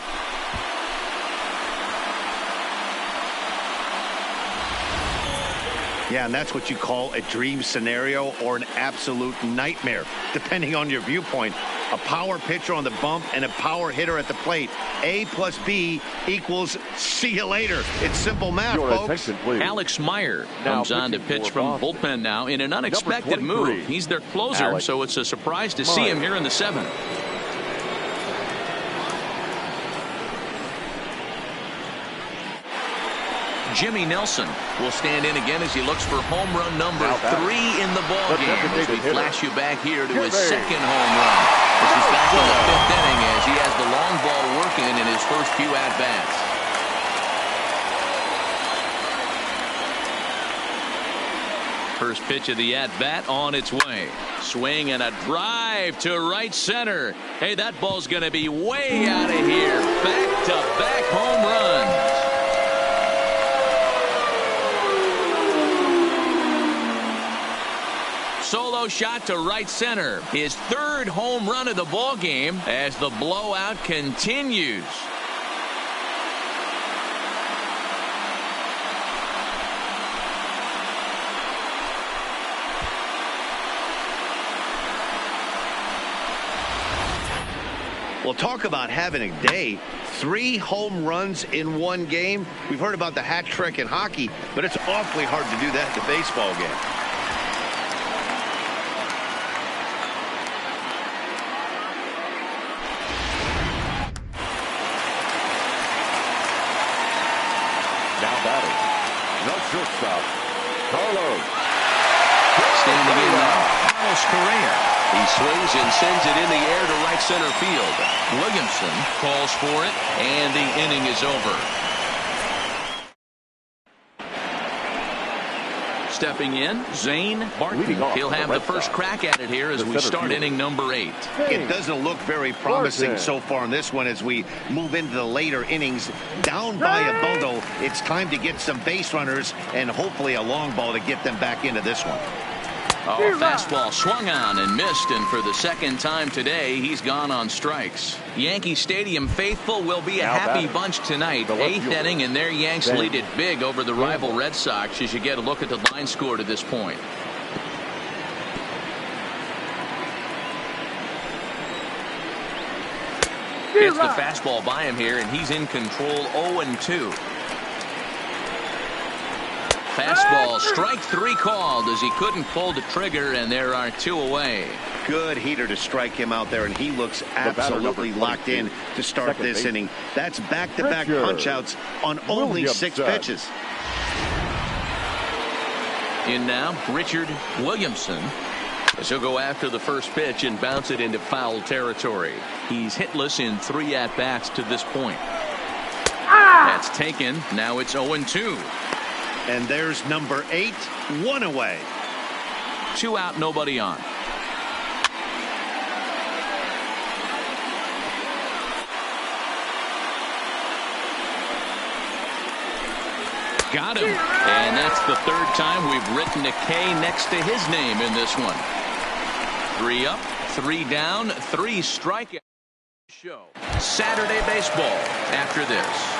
Yeah, and that's what you call a dream scenario or an absolute nightmare, depending on your viewpoint. A power pitcher on the bump and a power hitter at the plate. A plus B equals see you later. It's simple math, folks. Alex Meyer comes on to pitch from bullpen now in an unexpected move. He's their closer, so it's a surprise to see him here in the 7th. Jimmy Nelson will stand in again as he looks for home run number 3 in the ball game. As we flash you back here to his 2nd home run. This is back in the 5th inning as he has the long ball working in his first few at-bats. First pitch of the at-bat on its way. Swing and a drive to right center. Hey, that ball's going to be way out of here. Back-to-back home runs. Solo shot to right center. His 3rd home run of the ball game as the blowout continues. Well, talk about having a day. 3 home runs in one game. We've heard about the hat trick in hockey, but it's awfully hard to do that in a baseball game. Now batting, the shortstop, Carlos. Standing in now, Carlos Correa. He swings and sends it in the air to right center field. Williamson calls for it, and the inning is over. Stepping in, Zane Barton. He'll have the first crack at it here as we start inning number 8. It doesn't look very promising so far in this one as we move into the later innings. Down by a bundle, it's time to get some base runners and hopefully a long ball to get them back into this one. Oh, a fastball swung on and missed, and for the 2nd time today, he's gone on strikes. Yankee Stadium faithful will be a happy bunch tonight. 8th inning, and their Yanks lead it big over the rival Red Sox as you get a look at the line score to this point. Gets the fastball by him here, and he's in control 0-2. Fastball, strike 3 called as he couldn't pull the trigger, and there are 2 away. Good heater to strike him out there, and he looks absolutely locked in to start this inning. That's back-to-back punch-outs on only 6 pitches. In now, Richard Williamson. As he'll go after the first pitch and bounce it into foul territory. He's hitless in 3 at-bats to this point. That's taken. Now it's 0-2. And there's number 8, 1 away. 2 out, nobody on. Got him. And that's the 3rd time we've written a K next to his name in this one. 3 up, 3 down, 3 strikeouts. Show Saturday baseball after this.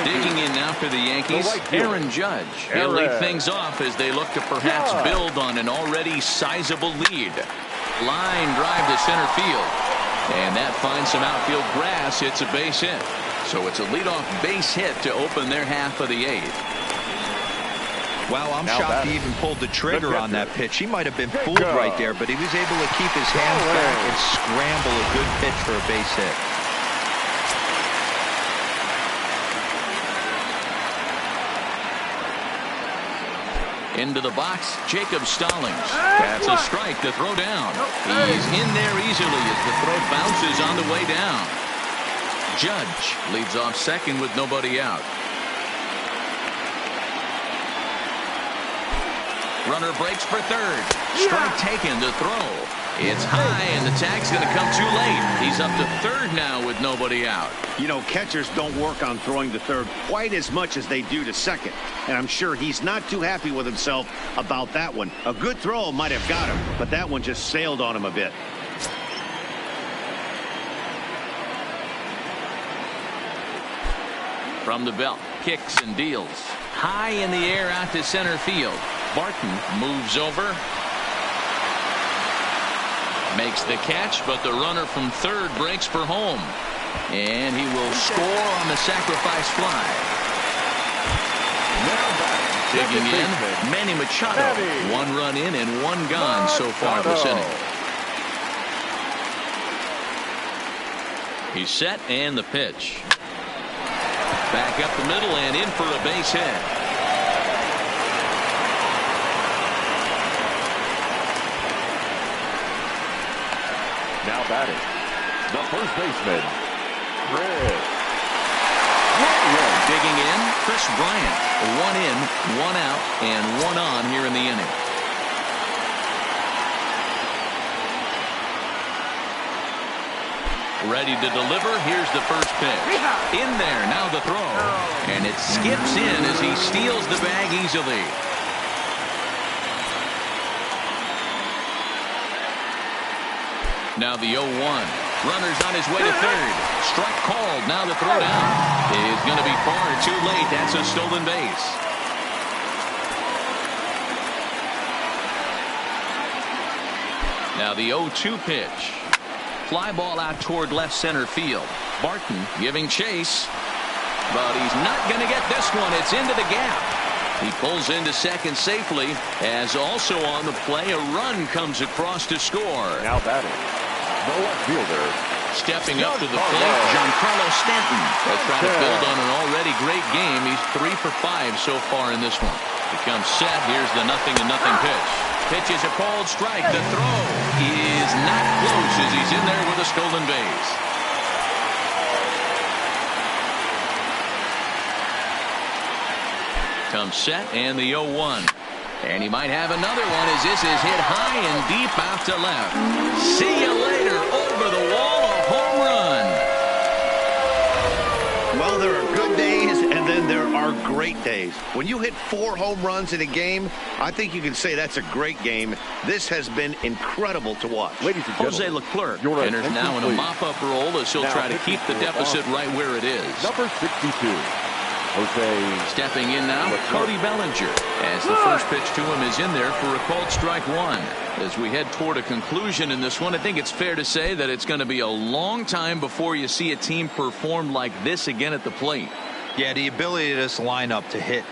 Digging in now for the Yankees, Aaron Judge. He'll lead things off as they look to perhaps build on an already sizable lead. Line drive to center field. And that finds some outfield grass. It's a base hit. So it's a leadoff base hit to open their half of the 8th. Wow, I'm shocked he even pulled the trigger on that pitch. He might have been fooled right there, but he was able to keep his hands back and scramble a good pitch for a base hit. Into the box, Jacob Stallings. That's a strike to throw down. He's in there easily as the throw bounces on the way down. Judge leads off second with nobody out. Runner breaks for third. Strike taken to throw. It's high, and the tag's going to come too late. He's up to third now with nobody out. You know, catchers don't work on throwing to third quite as much as they do to second. And I'm sure he's not too happy with himself about that one. A good throw might have got him, but that one just sailed on him a bit. From the belt, kicks and deals. High in the air out to center field. Barton moves over. Makes the catch, but the runner from third breaks for home. And he will score on the sacrifice fly. Digging in, Manny Machado. 1 run in and 1 gone so far this inning. He's set, and the pitch. Back up the middle and in for a base hit. Now batting, the first baseman, Chris. Digging in, Chris Bryant. 1 in, 1 out, and 1 on here in the inning. Ready to deliver. Here's the first pitch. In there, now the throw. And it skips in as he steals the bag easily. Now the 0-1. Runner's on his way to third. Strike called. Now the throw down is going to be far too late. That's a stolen base. Now the 0-2 pitch. Fly ball out toward left center field. Barton giving chase. But he's not going to get this one. It's into the gap. He pulls into second safely, as also on the play a run comes across to score. Now batting, the left fielder. Stepping up to the plate, Giancarlo Stanton. They'll try to build on an already great game. He's 3 for 5 so far in this one. Becomes set. Here's the 0-0 pitch. Pitch is a called strike. The throw is not close as he's in there with a stolen base. Comes set and the 0-1. And he might have another one as this is hit high and deep out to left. See you later. Over the wall, a home run. Well, there are good days and then there are great days. When you hit 4 home runs in a game, I think you can say that's a great game. This has been incredible to watch. Ladies and gentlemen, Jose Leclerc enters now in a mop-up role as he'll try to keep the deficit right where it is. Number 62. Jose. Stepping in now, Cody Bellinger, as the first pitch to him is in there for a called strike 1. As we head toward a conclusion in this one, I think it's fair to say that it's going to be a long time before you see a team perform like this again at the plate. Yeah, the ability of this lineup to hit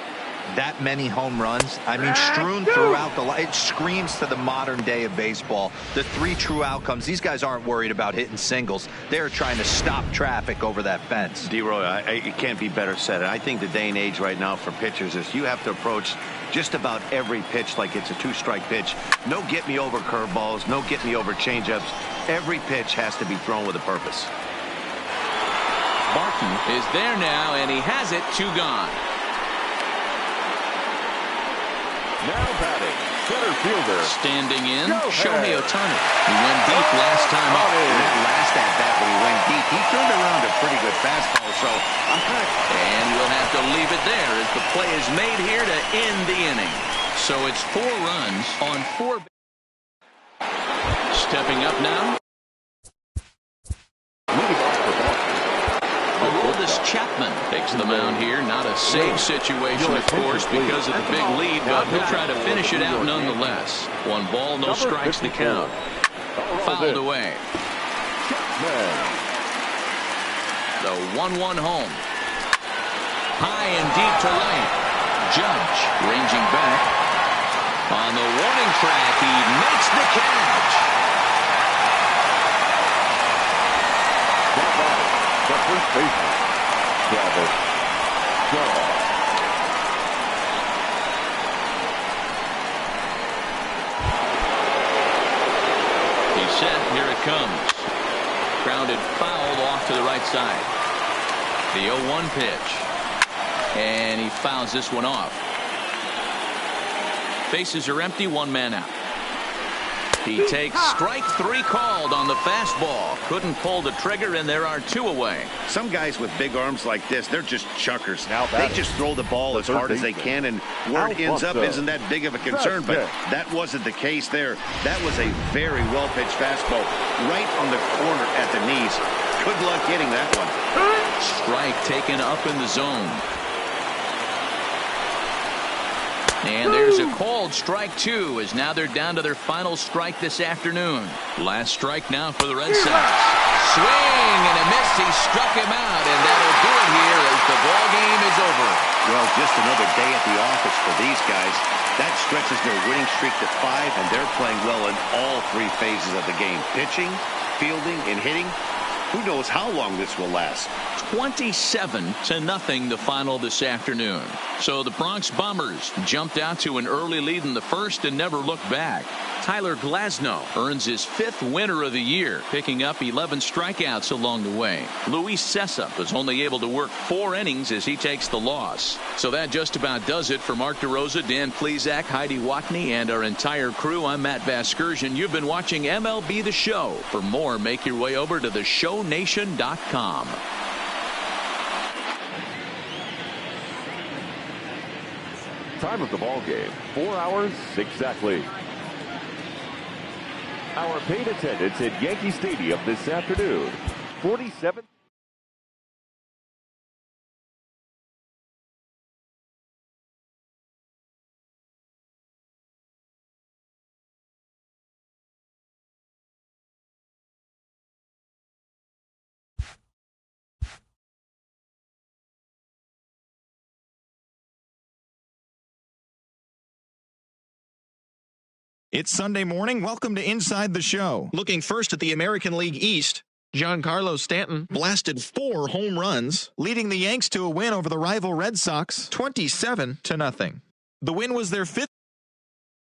that many home runs, I mean, strewn throughout the line, it screams to the modern day of baseball. The 3 true outcomes. These guys aren't worried about hitting singles. They're trying to stop traffic over that fence. D-Roy, it can't be better said. I think the day and age right now for pitchers is you have to approach just about every pitch like it's a 2-strike pitch. No get-me-over curveballs, no get-me-over changeups. Every pitch has to be thrown with a purpose. Barton is there now, and he has it. 2 gone. Now batting, center fielder. Standing in, Shohei Ohtani. He went deep last time up. That last at-bat when he went deep, he turned around a pretty good fastball, so I'm kind of... And we'll have to leave it there as the play is made here to end the inning. So it's 4 runs on 4. Stepping up now. Aroldis Chapman takes the mound here. Not a safe situation, of course, because of the big lead, but he'll try to finish it out nonetheless. 1 ball, no strikes to count. Fouled away. The 1-1 home. High and deep to right. Judge ranging back. On the warning track, he makes the catch. The first baseman, Travis Shaw. He's set. Here it comes. Grounded foul off to the right side. The 0-1 pitch. And he fouls this one off. Bases are empty. 1 man out. He takes strike 3 called on the fastball. Couldn't pull the trigger, and there are 2 away. Some guys with big arms like this, they're just chuckers. Now they just throw the ball as hard as they can, and where it ends up isn't that big of a concern, but that wasn't the case there. That was a very well-pitched fastball right on the corner at the knees. Good luck getting that one. Strike taken up in the zone. And there's a called strike 2, as now they're down to their final strike this afternoon. Last strike now for the Red Sox. Swing and a miss. He struck him out, and that'll do it here as the ball game is over. Well, just another day at the office for these guys. That stretches their winning streak to 5, and they're playing well in all 3 phases of the game. Pitching, fielding, and hitting. Who knows how long this will last. 27-0 the final this afternoon. So the Bronx Bombers jumped out to an early lead in the first and never looked back. Tyler Glasnow earns his 5th winner of the year, picking up 11 strikeouts along the way. Luis Cessa was only able to work 4 innings as he takes the loss. So that just about does it for Mark DeRosa, Dan Plesac, Heidi Watney, and our entire crew. I'm Matt Vasgersian. You've been watching MLB The Show. For more, make your way over to theshownation.com. Time of the ball game, 4 hours exactly. Our paid attendance at Yankee Stadium this afternoon, 47. It's Sunday morning. Welcome to Inside the Show. Looking first at the American League East, Giancarlo Stanton blasted 4 home runs, leading the Yanks to a win over the rival Red Sox 27-0. The win was their 5th